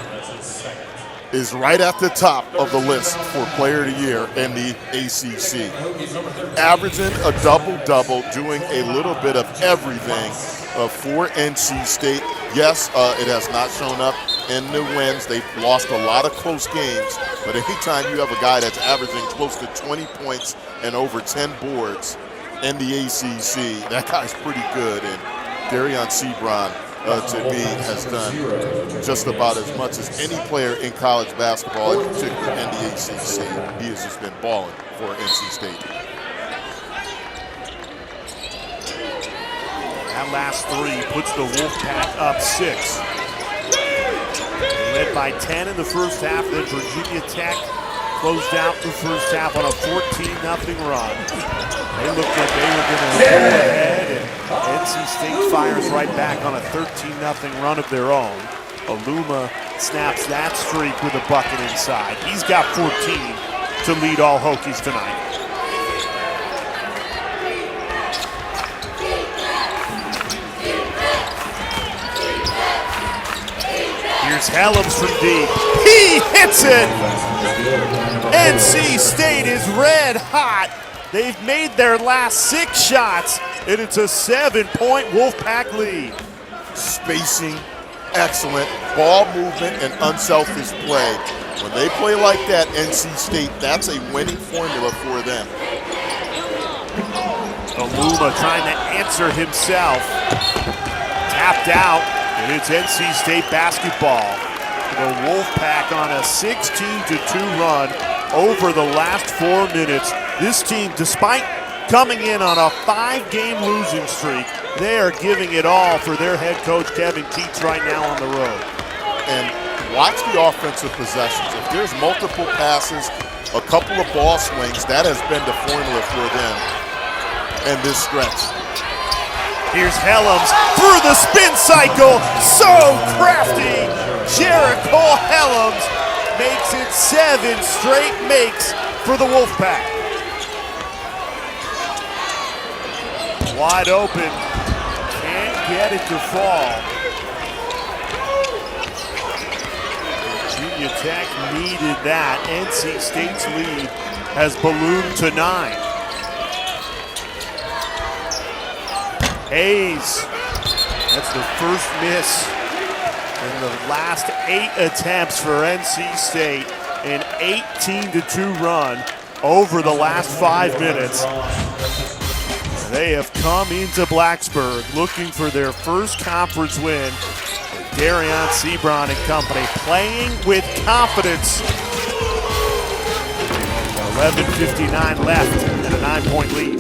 B: is right at the top of the list for Player of the Year in the ACC. Averaging a double-double, doing a little bit of everything for NC State. Yes, it has not shown up in the wins. They've lost a lot of close games, but anytime you have a guy that's averaging close to 20 points and over 10 boards in the ACC, that guy's pretty good. And Darion Sebron, to me, has done just about as much as any player in college basketball, in particular in the ACC. He has just been balling for NC State.
A: That last three puts the Wolfpack up 6. They led by 10 in the first half, then Virginia Tech closed out the first half on a 14-0 run. They looked like they were going to go ahead, and NC State fires right back on a 13-0 run of their own. Aluma snaps that streak with a bucket inside. He's got 14 to lead all Hokies tonight. Here's Helms from deep. He hits it! NC State is red hot. They've made their last 6 shots, and it's a 7-point Wolfpack lead.
B: Spacing, excellent, ball movement, and unselfish play. When they play like that, NC State, that's a winning formula for them.
A: Aluma trying to answer himself. Tapped out, and it's NC State basketball. The Wolfpack on a 16-2 run over the last 4 minutes. This team, despite coming in on a 5-game losing streak, they are giving it all for their head coach, Kevin Keats, right now on the road.
B: And watch the offensive possessions. If there's multiple passes, a couple of ball swings, that has been the formula for them in this stretch.
A: Here's Helms through the spin cycle. So crafty. Jericho Helms makes it 7 straight makes for the Wolfpack. Wide open. Can't get it to fall. Virginia Tech needed that. NC State's lead has ballooned to 9. Hayes, that's the first miss in the last 8 attempts for NC State. An 18-2 run over the last 5 minutes. They have come into Blacksburg looking for their first conference win. Darion Sebron and company playing with confidence. 11:59 left and a 9-point lead.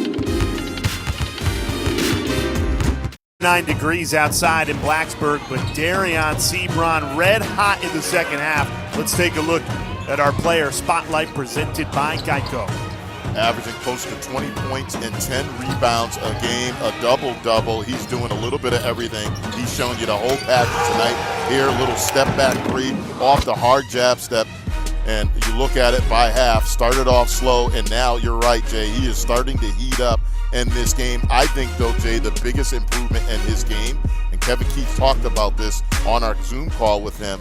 A: 9 degrees outside in Blacksburg, but Darion Sebron red hot in the second half. Let's take a look at our player spotlight presented by Geico.
B: Averaging close to 20 points and 10 rebounds a game, a double-double. He's doing a little bit of everything. He's showing you the whole package tonight. Here, a little step-back three off the hard jab step. And you look at it by half, started off slow, and now you're right, Jay. He is starting to heat up in this game. I think, though, Jay, the biggest improvement in his game, and Kevin Keith talked about this on our Zoom call with him,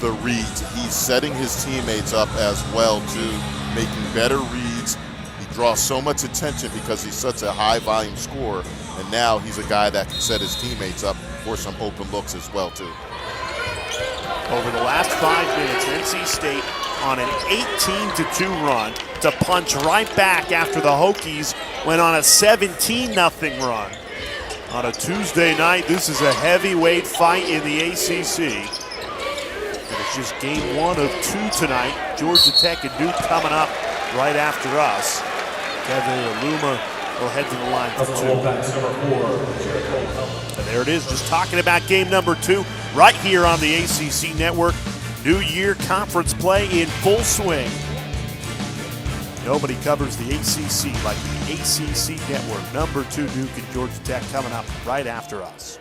B: the reads. He's setting his teammates up as well, too, making better reads. He draws so much attention because he's such a high-volume scorer, and now he's a guy that can set his teammates up for some open looks as well, too.
A: Over the last 5 minutes, NC State on an 18-2 run to punch right back after the Hokies went on a 17-0 run. On a Tuesday night, this is a heavyweight fight in the ACC. And it's just game 1 of 2 tonight. Georgia Tech and Duke coming up right after us. Kevin Aluma will head to the line for 2. And there it is, just talking about game number 2 right here on the ACC Network. New Year conference play in full swing. Nobody covers the ACC like the ACC Network. Number 2 Duke and Georgia Tech coming up right after us.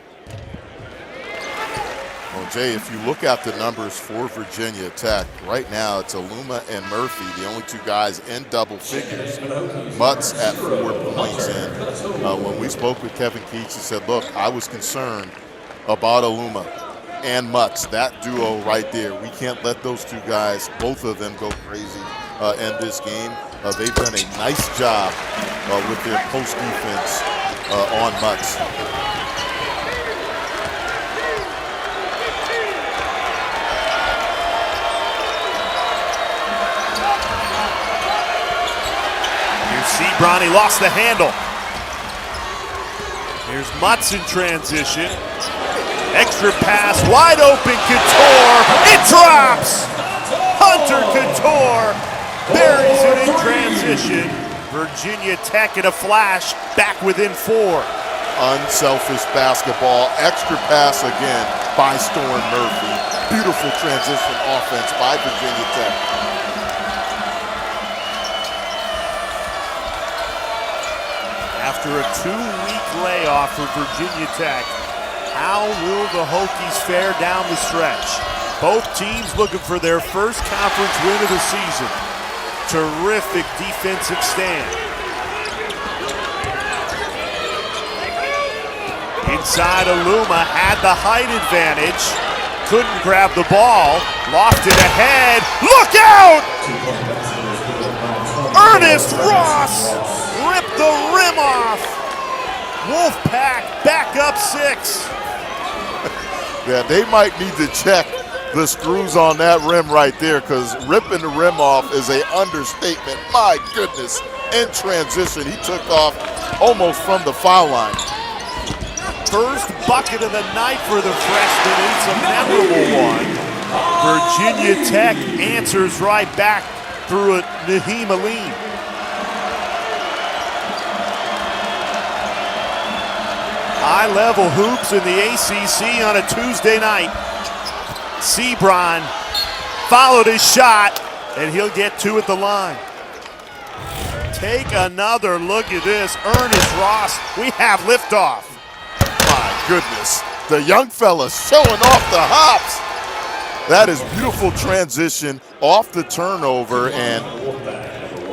B: Well, Jay, if you look at the numbers for Virginia Tech, right now it's Aluma and Murphy, the only 2 guys in double figures. Mutz at 4 points in. When we spoke with Kevin Keats, he said, look, I was concerned about Aluma and Mutz, that duo right there. We can't let those 2 guys, both of them, go crazy in this game. They've done a nice job with their post defense on Mutz.
A: Sebron, he lost the handle. Here's Mutz in transition. Extra pass, wide open, Couture. It drops! Hunter Couture buries it in transition. Virginia Tech in a flash, back within 4.
B: Unselfish basketball, extra pass again by Storm Murphy. Beautiful transition offense by Virginia Tech.
A: After a 2-week layoff for Virginia Tech, how will the Hokies fare down the stretch? Both teams looking for their first conference win of the season. Terrific defensive stand. Inside, Aluma had the height advantage. Couldn't grab the ball. Lofted ahead. Look out! Ernest Ross ripped the rim off. Wolfpack back up 6.
B: Yeah, they might need to check the screws on that rim right there, because ripping the rim off is an understatement. My goodness. In transition, he took off almost from the foul line.
A: First bucket of the night for the freshman. It's a memorable one. Virginia Tech answers right back through a Naheem Alim. High-level hoops in the ACC on a Tuesday night. Sebron followed his shot, and he'll get 2 at the line. Take another look at this. Ernest Ross, we have liftoff.
B: My goodness. The young fella showing off the hops. That is beautiful transition off the turnover, and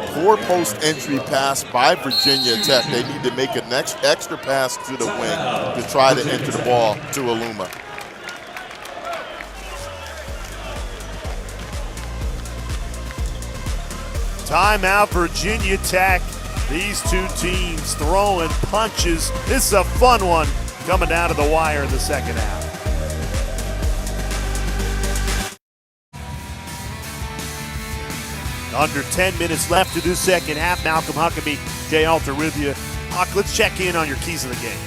B: 4-post entry pass by Virginia Tech. They need to make a next extra pass to the wing to try to enter the ball to Aluma.
A: Timeout, Virginia Tech. These two teams throwing punches. This is a fun one coming down to the wire in the second half. Under 10 minutes left to this second half. Malcolm Huckabee, Jay Alter with you. Huck, let's check in on your keys of the game.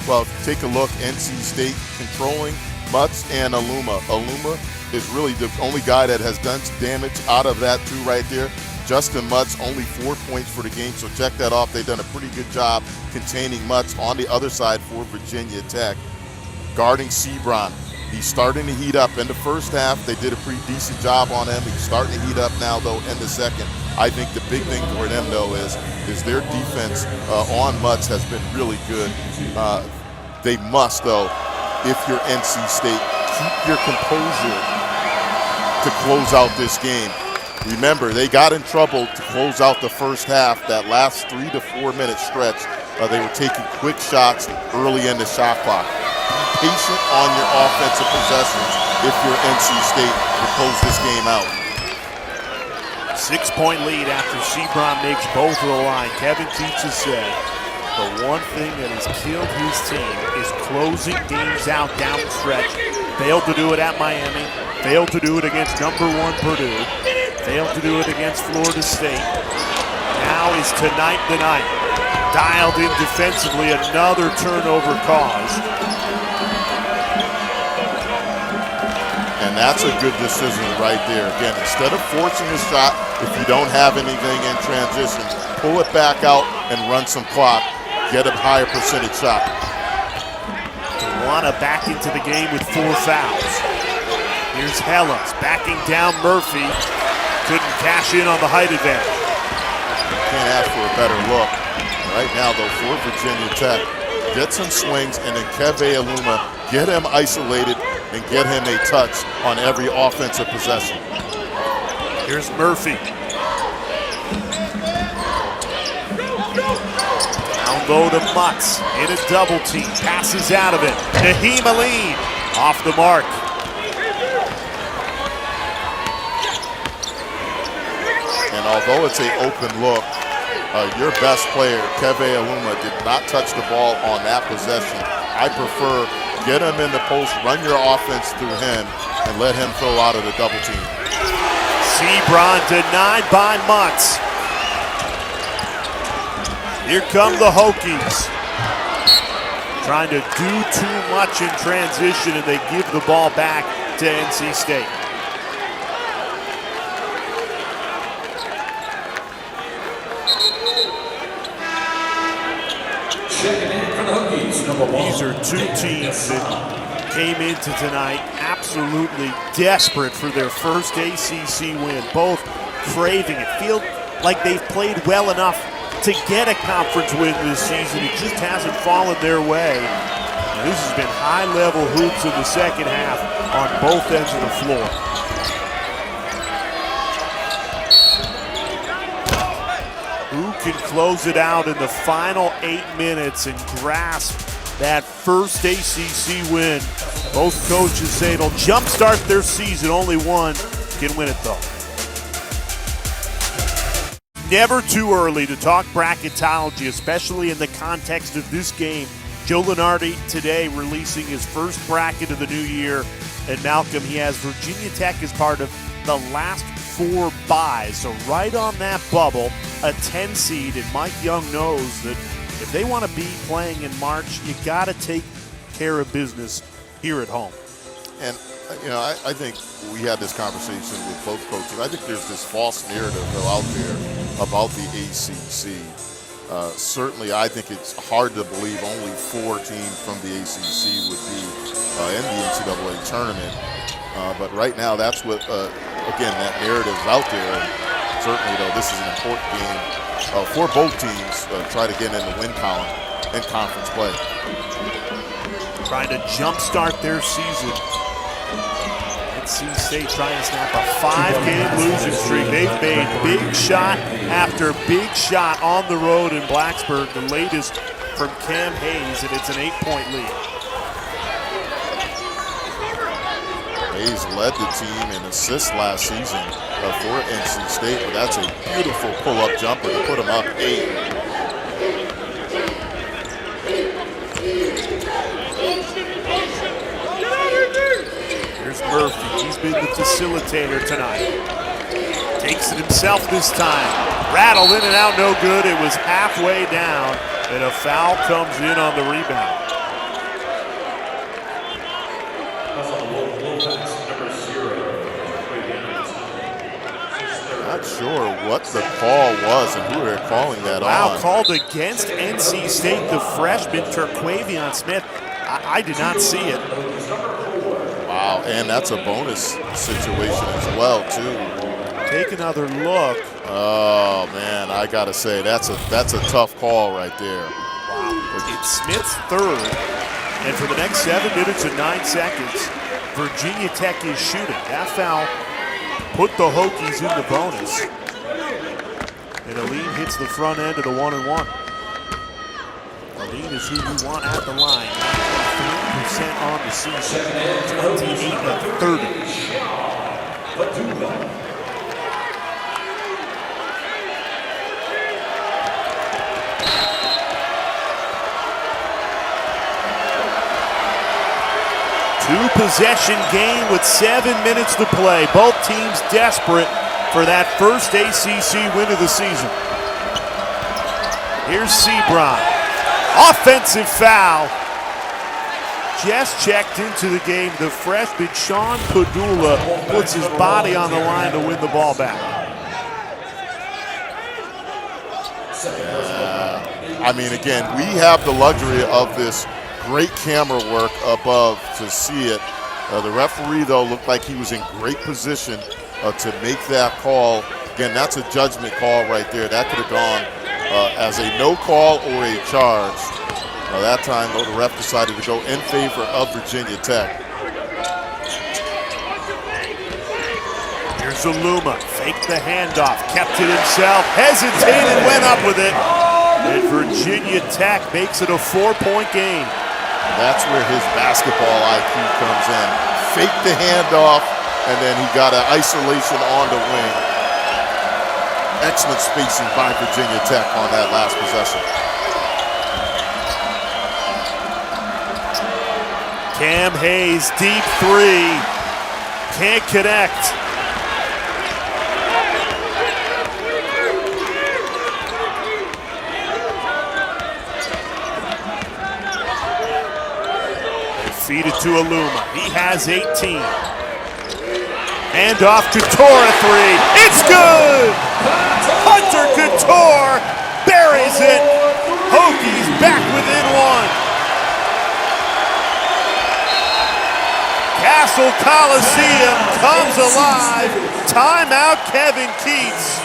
B: Well, if you take a look, NC State controlling Mutz and Aluma. Aluma is really the only guy that has done damage out of that two right there. Justin Mutz, only 4 points for the game, so check that off. They've done a pretty good job containing Mutz on the other side for Virginia Tech. Guarding Sebron. He's starting to heat up. In the first half, they did a pretty decent job on him. He's starting to heat up now, though, in the second. I think the big thing for them, though, is their defense on Mutz has been really good. They must, though, if you're NC State, keep your composure to close out this game. Remember, they got in trouble to close out the first half. That last 3 to 4 minute stretch, they were taking quick shots early in the shot clock. Be patient on your offensive possessions if you're NC State to close this game out.
A: 6-point lead after Sebron makes both of the line. Kevin Keats has said the one thing that has killed his team is closing games out down the stretch. Failed to do it at Miami. Failed to do it against number 1 Purdue. Failed to do it against Florida State. Now is tonight the night. Dialed in defensively, another turnover cause.
B: And that's a good decision right there. Again, instead of forcing a shot, if you don't have anything in transition, pull it back out and run some clock. Get a higher percentage shot.
A: Tawana back into the game with 4 fouls. Here's Helms backing down Murphy. Couldn't cash in on the height advantage.
B: Can't ask for a better look. Right now, though, for Virginia Tech, get some swings, and then Keve Aluma, get him isolated and get him a touch on every offensive possession.
A: Here's Murphy. Down low to Mutz in a double team. Passes out of it. Naheem Aline off the mark.
B: And although it's an open look, your best player, Keve Aluma, did not touch the ball on that possession. I prefer get him in the post, run your offense through him, and let him throw out of the double team.
A: Sebron denied by Mutz. Here come the Hokies. Trying to do too much in transition, and they give the ball back to NC State. These are two teams that came into tonight absolutely desperate for their first ACC win. Both craving it. Feel like they've played well enough to get a conference win this season. It just hasn't fallen their way. And this has been high-level hoops in the second half on both ends of the floor. Who can close it out in the final 8 minutes and grasp that first ACC win? Both coaches say it'll jumpstart their season. Only one can win it, though. Never too early to talk bracketology, especially in the context of this game. Joe Lunardi today releasing his first bracket of the new year. And Malcolm, he has Virginia Tech as part of the last 4 buys. So right on that bubble, a 10 seed. And Mike Young knows that if they want to be playing in March, you got to take care of business here at home.
B: And, you know, I think we had this conversation with both coaches. I think there's this false narrative out there about the ACC. Certainly, I think it's hard to believe only 4 teams from the ACC would be in the NCAA tournament. But right now, that's what, again, that narrative is out there. And certainly, though, this is an important game for both teams. Try to get in the win column in conference play.
A: Trying to jumpstart their season. NC State trying to snap a 5-game losing streak. They've made big shot after big shot on the road in Blacksburg. The latest from Cam Hayes, and it's an 8-point lead.
B: Hayes led the team in assists last season for NC State, but that's a beautiful pull-up jumper to put him up 8.
A: Here's Murphy. He's been the facilitator tonight. Takes it himself this time. Rattled in and out, no good. It was halfway down, and a foul comes in on the rebound.
B: Not sure what the call was and who they're calling that on.
A: Wow, called against NC State, the freshman, Terquavion Smith. I did not see it.
B: Wow, and that's a bonus situation as well, too.
A: Take another look.
B: Oh, man, I got to say, that's a tough call right there.
A: Wow, it's Smith's third. And for the next 7 minutes and 9 seconds, Virginia Tech is shooting. That foul put the Hokies in the bonus. And Aline hits the front end of the 1-and-1. Aline is who you want at the line. 3% on the season. 28 of 30. Two-possession game with 7 minutes to play. Both teams desperate for that first ACC win of the season. Here's Sebron. Offensive foul. Just checked into the game. The freshman Sean Padula puts his body on the line to win the ball back.
B: I mean, again, we have the luxury of this great camera work above to see it. The referee, though, looked like he was in great position to make that call. Again, that's a judgment call right there. That could have gone as a no call or a charge. That time, though, the ref decided to go in favor of Virginia Tech.
A: Here's Aluma, faked the handoff, kept it himself, hesitated, went up with it. And Virginia Tech makes it a 4-point game.
B: That's where his basketball IQ comes in. Faked the handoff, and then he got an isolation on the wing. Excellent spacing by Virginia Tech on that last possession.
A: Cam Hayes, deep three. Can't connect. Feed it to Aluma. He has 18. Hand off Couture, 3. It's good! Hunter Couture buries it. Hokies back within 1. Cassell Coliseum comes alive. Timeout, Kevin Keats.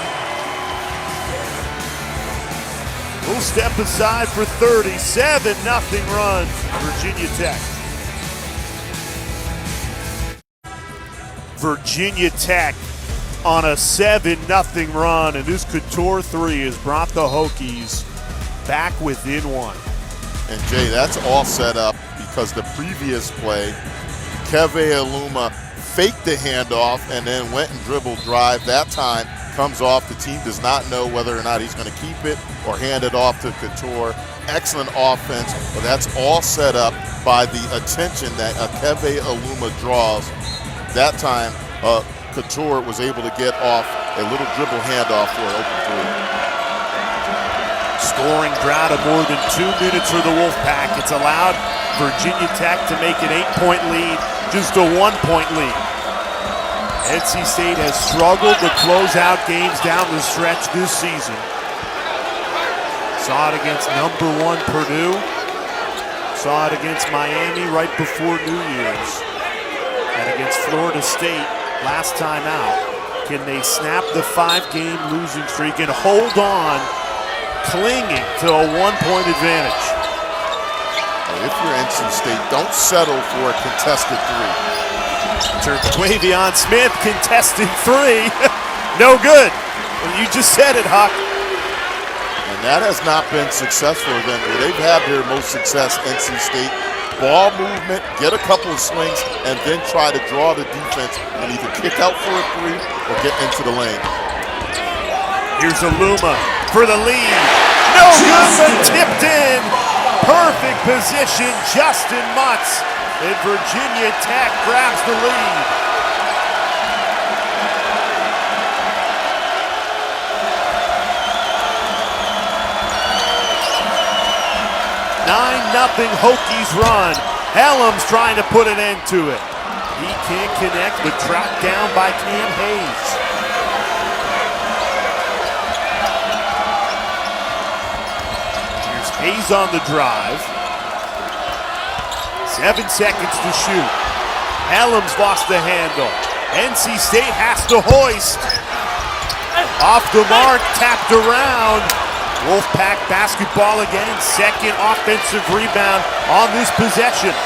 A: We'll step aside for 30. 7-0 run, Virginia Tech. Virginia Tech on a 7-0 run, and this Couture 3 has brought the Hokies back within 1.
B: And Jay, that's all set up because the previous play, Keve Aluma faked the handoff and then went and dribbled drive. That time comes off. The team does not know whether or not he's going to keep it or hand it off to Couture. Excellent offense, but that's all set up by the attention that Keve Aluma draws. That time, Couture was able to get off a little dribble handoff for an open 3.
A: Scoring drought of more than 2 minutes for the Wolfpack. It's allowed Virginia Tech to make an 8-point lead, just a 1-point lead. NC State has struggled to close out games down the stretch this season. Saw it against number 1 Purdue. Saw it against Miami right before New Year's. And against Florida State last time out. Can they snap the 5-game losing streak and hold on, clinging to a 1-point advantage?
B: If you're NC State, don't settle for a contested 3.
A: Terquavion Smith, contested 3. No good. Well, you just said it, Huck.
B: And that has not been successful for them. They've had their most success, NC State, ball movement, get a couple of swings, and then try to draw the defense and either kick out for a three or get into the lane.
A: Here's Aluma for the lead. No good, but tipped in. Perfect position, Justin Mutz. And Virginia Tech grabs the lead. 9-0 Hokies run. Helms trying to put an end to it. He can't connect, but tracked down by Cam Hayes. Here's Hayes on the drive. 7 seconds to shoot. Helms lost the handle. NC State has to hoist. Off the mark, tapped around. Wolfpack basketball again, second offensive rebound on this possession.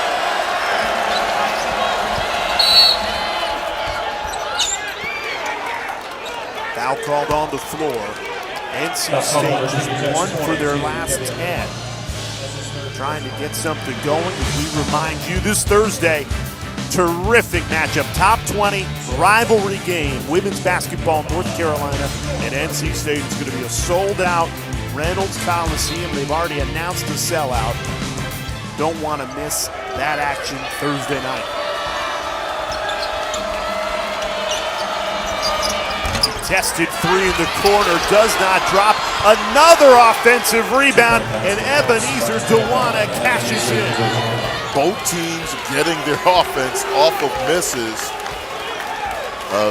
A: Foul called on the floor. NC State just 1 for their last 10. Trying to get something going as we remind you this Thursday. Terrific matchup, top 20 rivalry game. Women's basketball, North Carolina and NC State is going to be a sold-out Reynolds Coliseum. They've already announced a sellout. Don't want to miss that action Thursday night. Contested three in the corner, does not drop. Another offensive rebound, and Ebenezer Dewana cashes in.
B: Both teams getting their offense off of misses.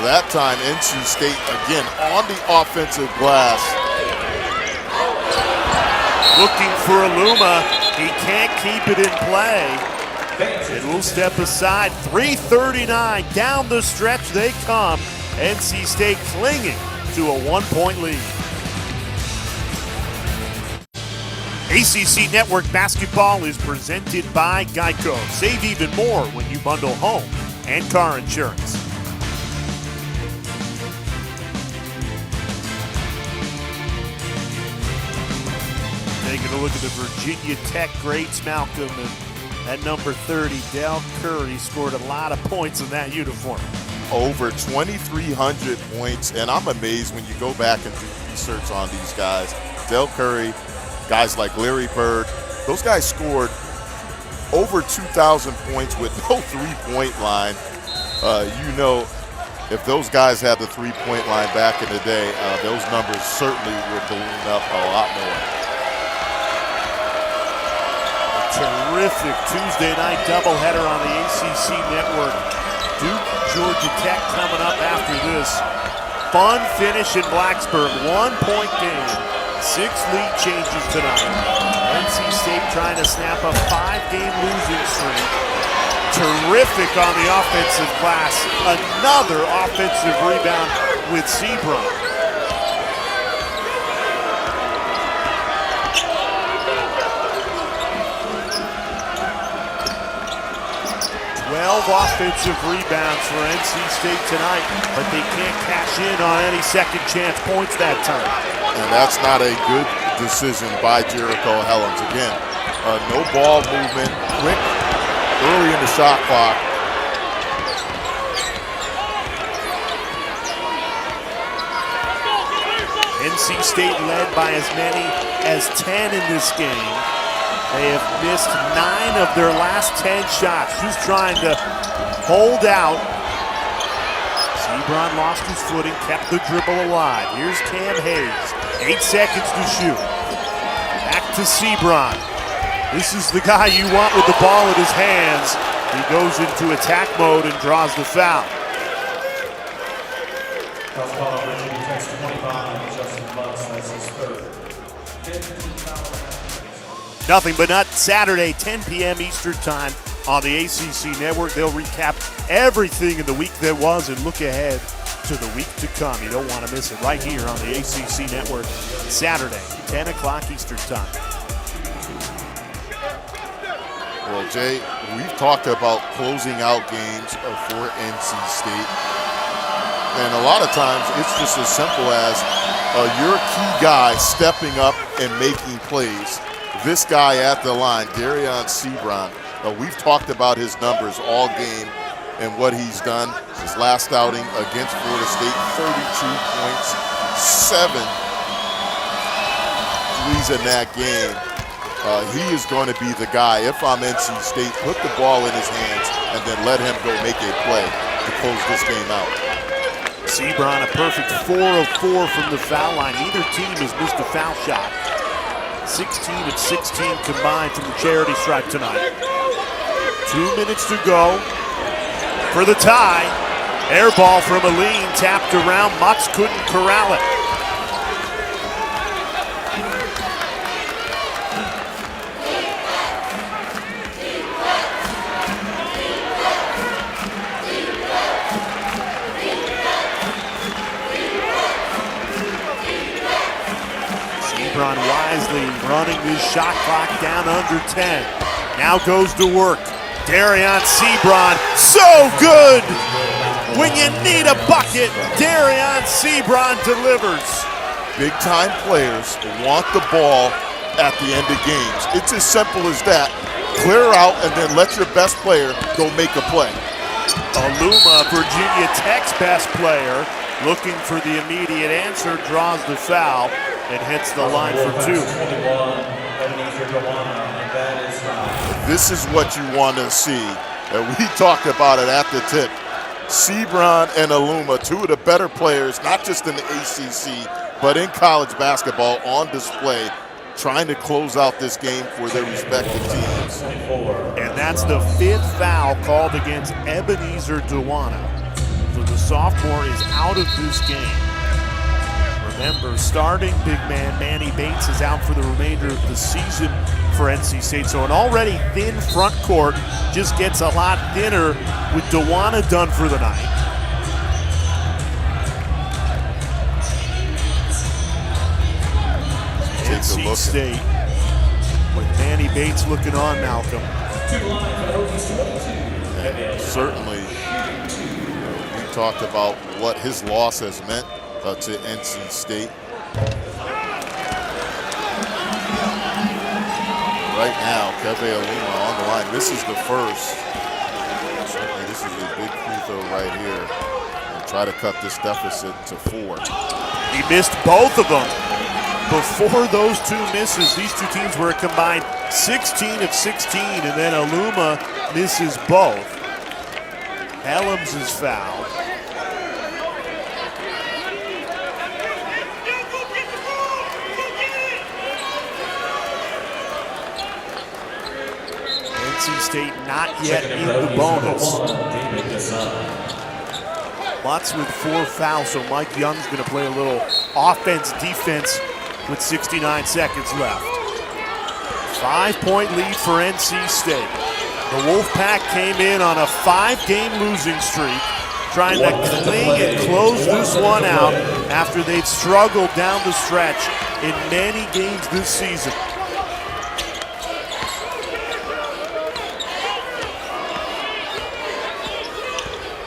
B: That time, NC State again on the offensive glass.
A: Looking for Aluma. He can't keep it in play. It will step aside. 3:39 down the stretch they come. NC State clinging to a 1-point lead. ACC Network Basketball is presented by Geico. Save even more when you bundle home and car insurance. Taking a look at the Virginia Tech greats, Malcolm, and at number 30, Del Curry scored a lot of points in that uniform.
B: Over 2,300 points, and I'm amazed when you go back and do research on these guys. Del Curry, guys like Larry Bird, those guys scored over 2,000 points with no three-point line. You know, if those guys had the three-point line back in the day, those numbers certainly would balloon up a lot more.
A: Terrific Tuesday night doubleheader on the ACC Network. Duke, Georgia Tech coming up after this. Fun finish in Blacksburg, 1-point game. 6 lead changes tonight. NC State trying to snap a 5-game losing streak. Terrific on the offensive glass. Another offensive rebound with Sebron. 12 offensive rebounds for NC State tonight, but they can't cash in on any second chance points that time.
B: And that's not a good decision by Jericho Helms. Again, no ball movement, quick, early in the shot clock.
A: NC State led by as many as 10 in this game. They have missed 9 of their last 10 shots. Just trying to hold out. Sebron lost his footing, kept the dribble alive. Here's Cam Hayes. 8 seconds to shoot. Back to Sebron. This is the guy you want with the ball in his hands. He goes into attack mode and draws the foul.
C: Foul call on Virginia Tech's 25, Justin Mutz, that's his third.
A: Nothing but not Saturday, 10 p.m. Eastern time on the ACC Network. They'll recap everything in the week that was and look ahead to the week to come. You don't want to miss it right here on the ACC Network, Saturday, 10 o'clock Eastern time.
B: Well, Jay, we've talked about closing out games for NC State. And a lot of times it's just as simple as your key guy stepping up and making plays. This guy at the line, Darion Sebron, We've talked about his numbers all game and what he's done. His last outing against Florida State, 32 points, 7 threes in that game. He is going to be the guy. If I'm NC State, put the ball in his hands and then let him go make a play to close this game out.
A: Sebron a perfect 4 of 4 from the foul line. Neither team has missed a foul shot. 16 of 16 combined from the charity stripe tonight. 2 minutes to go for the tie. Air ball from Aline, tapped around. Mutz couldn't corral it. Sebron wisely running this shot clock down under 10. Now goes to work. Darian Sebron, so good! When you need a bucket, Darian Sebron delivers.
B: Big-time players want the ball at the end of games. It's as simple as that. Clear out and then let your best player go make a play.
A: Aluma, Virginia Tech's best player, looking for the immediate answer, draws the foul and hits the line for 2.
B: This is what you want to see. And we talked about it at the tip. Sebron and Aluma, 2 of the better players, not just in the ACC, but in college basketball, on display, trying to close out this game for their respective teams.
A: And that's the 5th foul called against Ebenezer Duwana. So the sophomore is out of this game. Remember, starting big man Manny Bates is out for the remainder of the season for NC State. So an already thin front court just gets a lot thinner with Duwana done for the night. NC State with Manny Bates looking on, Malcolm.
B: And certainly, we talked about what his loss has meant to NC State. Right now, Keve Aluma on the line. This is the first. Certainly, this is a big free throw right here. And try to cut this deficit to 4.
A: He missed both of them. Before those 2 misses, these 2 teams were a combined 16 of 16, and then Aluma misses both. Helms is fouled. NC State not yet in the bonus. Mutz with 4 fouls, so Mike Young's going to play a little offense-defense with 69 seconds left. 5-point lead for NC State. The Wolfpack came in on a 5-game losing streak, trying to cling and close this one out after they'd struggled down the stretch in many games this season.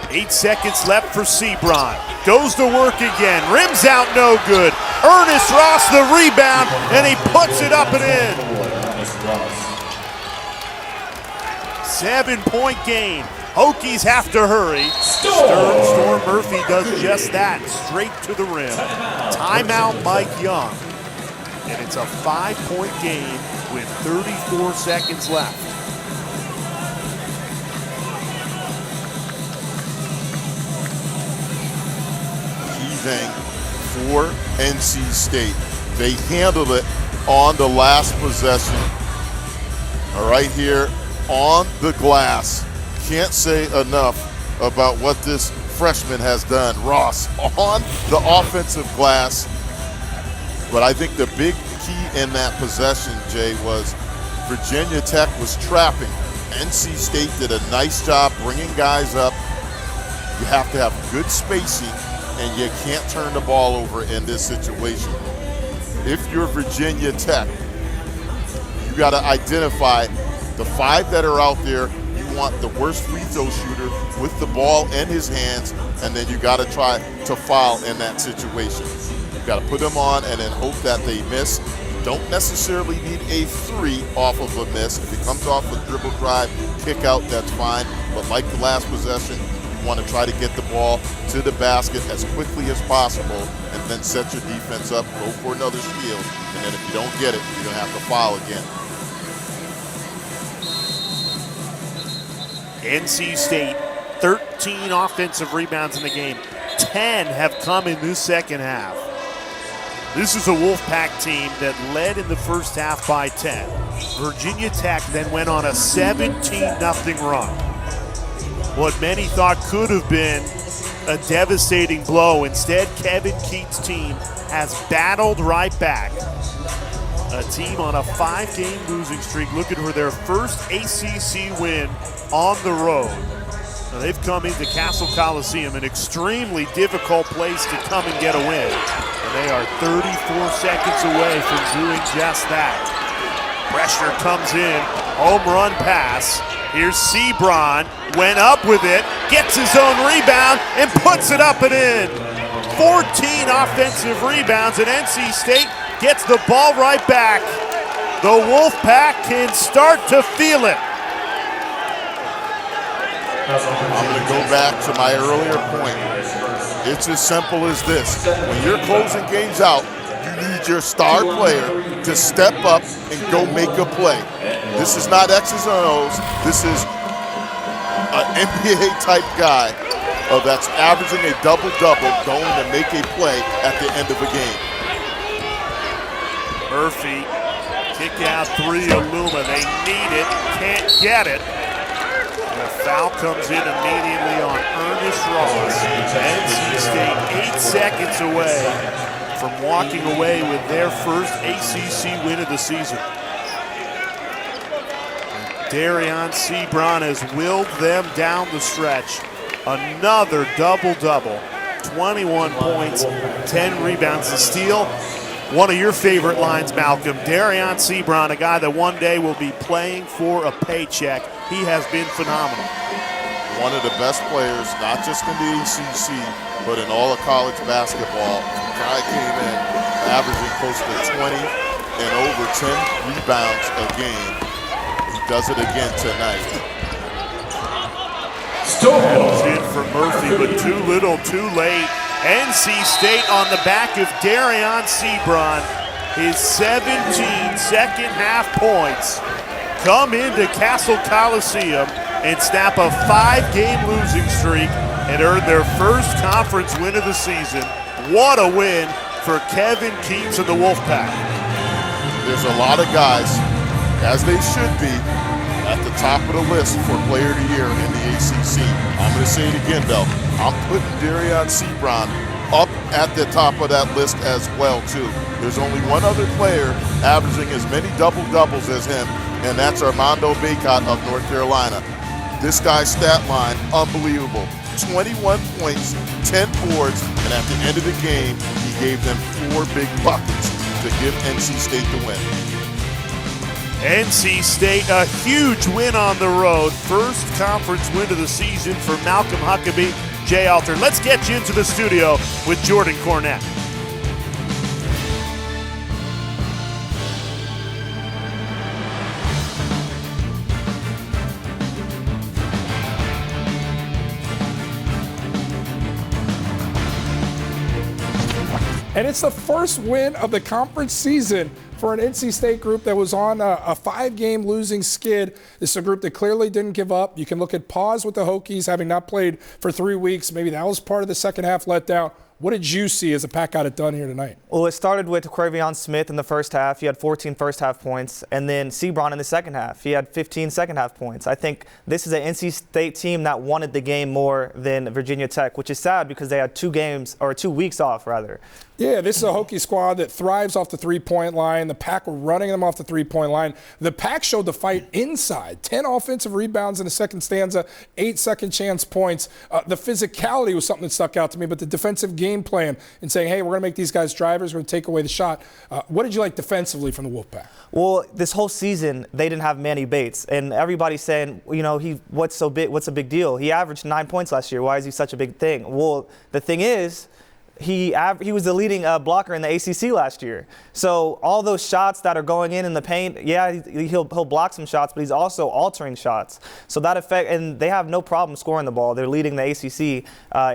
A: Eight seconds left for Sebron. Goes to work again. Rims out, no good. Ernest Ross the rebound, and he puts it up and in. 7-point game. Hokies have to hurry. Storm Murphy does just that, straight to the rim. Timeout Mike Young. And it's a 5-point game with 34 seconds left.
B: Thing for NC State. They handled it on the last possession. Right here on the glass. Can't say enough about what this freshman has done. Ross on the offensive glass. But I think the big key in that possession, Jay, was Virginia Tech was trapping. NC State did a nice job bringing guys up. You have to have good spacing, and you can't turn the ball over in this situation. If you're Virginia Tech, you got to identify the 5 that are out there. You want the worst free throw shooter with the ball in his hands, and then you got to try to foul in that situation. You got to put them on and then hope that they miss. don't necessarily need a 3 off of a miss. If it comes off a dribble drive, kick out, that's fine. But like the last possession, you want to try to get the ball to the basket as quickly as possible and then set your defense up, go for another steal, and then if you don't get it, you're going to have to foul again.
A: NC State, 13 offensive rebounds in the game. 10 have come in this second half. This is a Wolfpack team that led in the first half by 10. Virginia Tech then went on a 17-0 run. What many thought could have been a devastating blow. Instead, Kevin Keats' team has battled right back. A team on a 5-game losing streak looking for their first ACC win on the road. Now, they've come into Cassell Coliseum, an extremely difficult place to come and get a win. And they are 34 seconds away from doing just that. Pressure comes in, home run pass. Here's Sebron, went up with it, gets his own rebound, and puts it up and in. 14 offensive rebounds, and NC State gets the ball right back. The Wolfpack can start to feel it.
B: I'm going to go back to my earlier point. It's as simple as this. When you're closing games out, you need your star player to step up and go make a play. This is not X's and O's. This is an NBA-type guy that's averaging a double-double, going to make a play at the end of a game.
A: Murphy, kick out 3 Aluma. They need it, can't get it. And a foul comes in immediately on Ernest Ross. NC State 8 seconds away from walking away with their first ACC win of the season. Darion Sebron has willed them down the stretch. Another double-double. 21 points, 10 rebounds, a steal. One of your favorite lines, Malcolm. Darion Sebron, a guy that one day will be playing for a paycheck. He has been phenomenal.
B: One of the best players, not just in the ACC, but in all of college basketball. The guy came in averaging close to 20 and over 10 rebounds a game. He does it again tonight.
A: Goes in for Murphy, but too little, too late. NC State on the back of Darion Sebron. His 17 second half points come into Cassell Coliseum and snap a 5-game losing streak and earn their first conference win of the season. What a win for Kevin Keats and the Wolfpack.
B: There's a lot of guys, as they should be, at the top of the list for Player of the Year in the ACC. I'm going to say it again, though. I'm putting Darion Sebron up at the top of that list as well, too. There's only one other player averaging as many double-doubles as him, and that's Armando Bacot of North Carolina. This guy's stat line, unbelievable. 21 points, 10 boards, and at the end of the game, he gave them 4 big buckets to give NC State the win.
A: NC State, a huge win on the road. First conference win of the season for Malcolm Huckabee. Jay Alter, let's get you into the studio with Jordan Cornette.
D: And it's the first win of the conference season for an NC State group that was on a 5-game losing skid. This is a group that clearly didn't give up. You can look at pause with the Hokies, having not played for 3 weeks. Maybe that was part of the second half letdown. What did you see as the Pack got it done here tonight?
E: Well, it started with Cravion Smith in the first half. He had 14 first half points. And then Sebron in the second half. He had 15 second half points. I think this is an NC State team that wanted the game more than Virginia Tech, which is sad because they had 2 weeks off, rather.
D: Yeah, this is a Hokie squad that thrives off the three-point line. The Pack were running them off the three-point line. The Pack showed the fight inside. 10 offensive rebounds in the second stanza, 8 second chance points. The physicality was something that stuck out to me, but the defensive game plan and saying, hey, we're going to make these guys drivers, we're going to take away the shot. What did you like defensively from the Wolfpack?
E: Well, this whole season, they didn't have Manny Bates. And everybody's saying, you know, what's a big deal? He averaged 9 points last year. Why is he such a big thing? Well, the thing is, he was the leading blocker in the ACC last year. So all those shots that are going in the paint, yeah, he'll block some shots, but he's also altering shots. So that effect, and they have no problem scoring the ball. They're leading the ACC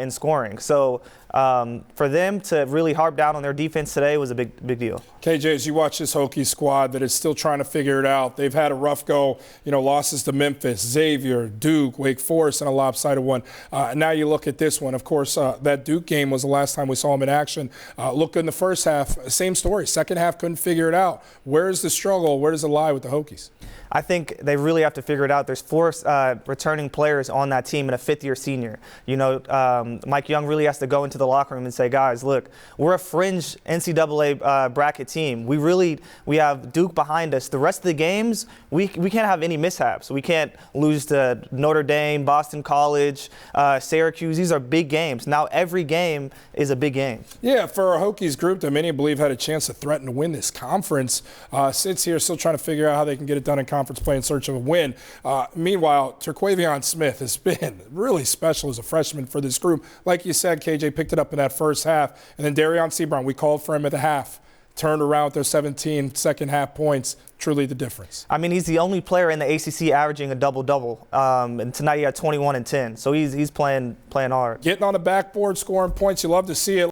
E: in scoring. So for them to really harp down on their defense today was a big deal.
D: KJ, as you watch this Hokies squad that is still trying to figure it out, they've had a rough go, losses to Memphis, Xavier, Duke, Wake Forest, and a lopsided one. Now you look at this one. Of course, that Duke game was the last time we saw him in action. Looked good in the first half. Same story. Second half, couldn't figure it out. Where's the struggle? Where does it lie with the Hokies?
E: I think they really have to figure it out. There's 4 returning players on that team and a fifth-year senior. Mike Young really has to go into the locker room and say, guys, look, we're a fringe NCAA bracket team. We have Duke behind us. The rest of the games, we can't have any mishaps. We can't lose to Notre Dame, Boston College, Syracuse. These are big games. Now every game is a big game.
D: Yeah, for a Hokies group that many believe had a chance to threaten to win this conference, sits here still trying to figure out how they can get it done in conference play in search of a win. Meanwhile, Terquavion Smith has been really special as a freshman for this group. Like you said, KJ picked it up in that first half. And then Darion Sebron, we called for him at the half. Turned around with those 17 second half points. Truly the difference.
E: I mean, he's the only player in the ACC averaging a double-double. And tonight he had 21 and 10. So he's playing hard.
D: Getting on the backboard, scoring points. You love to see it.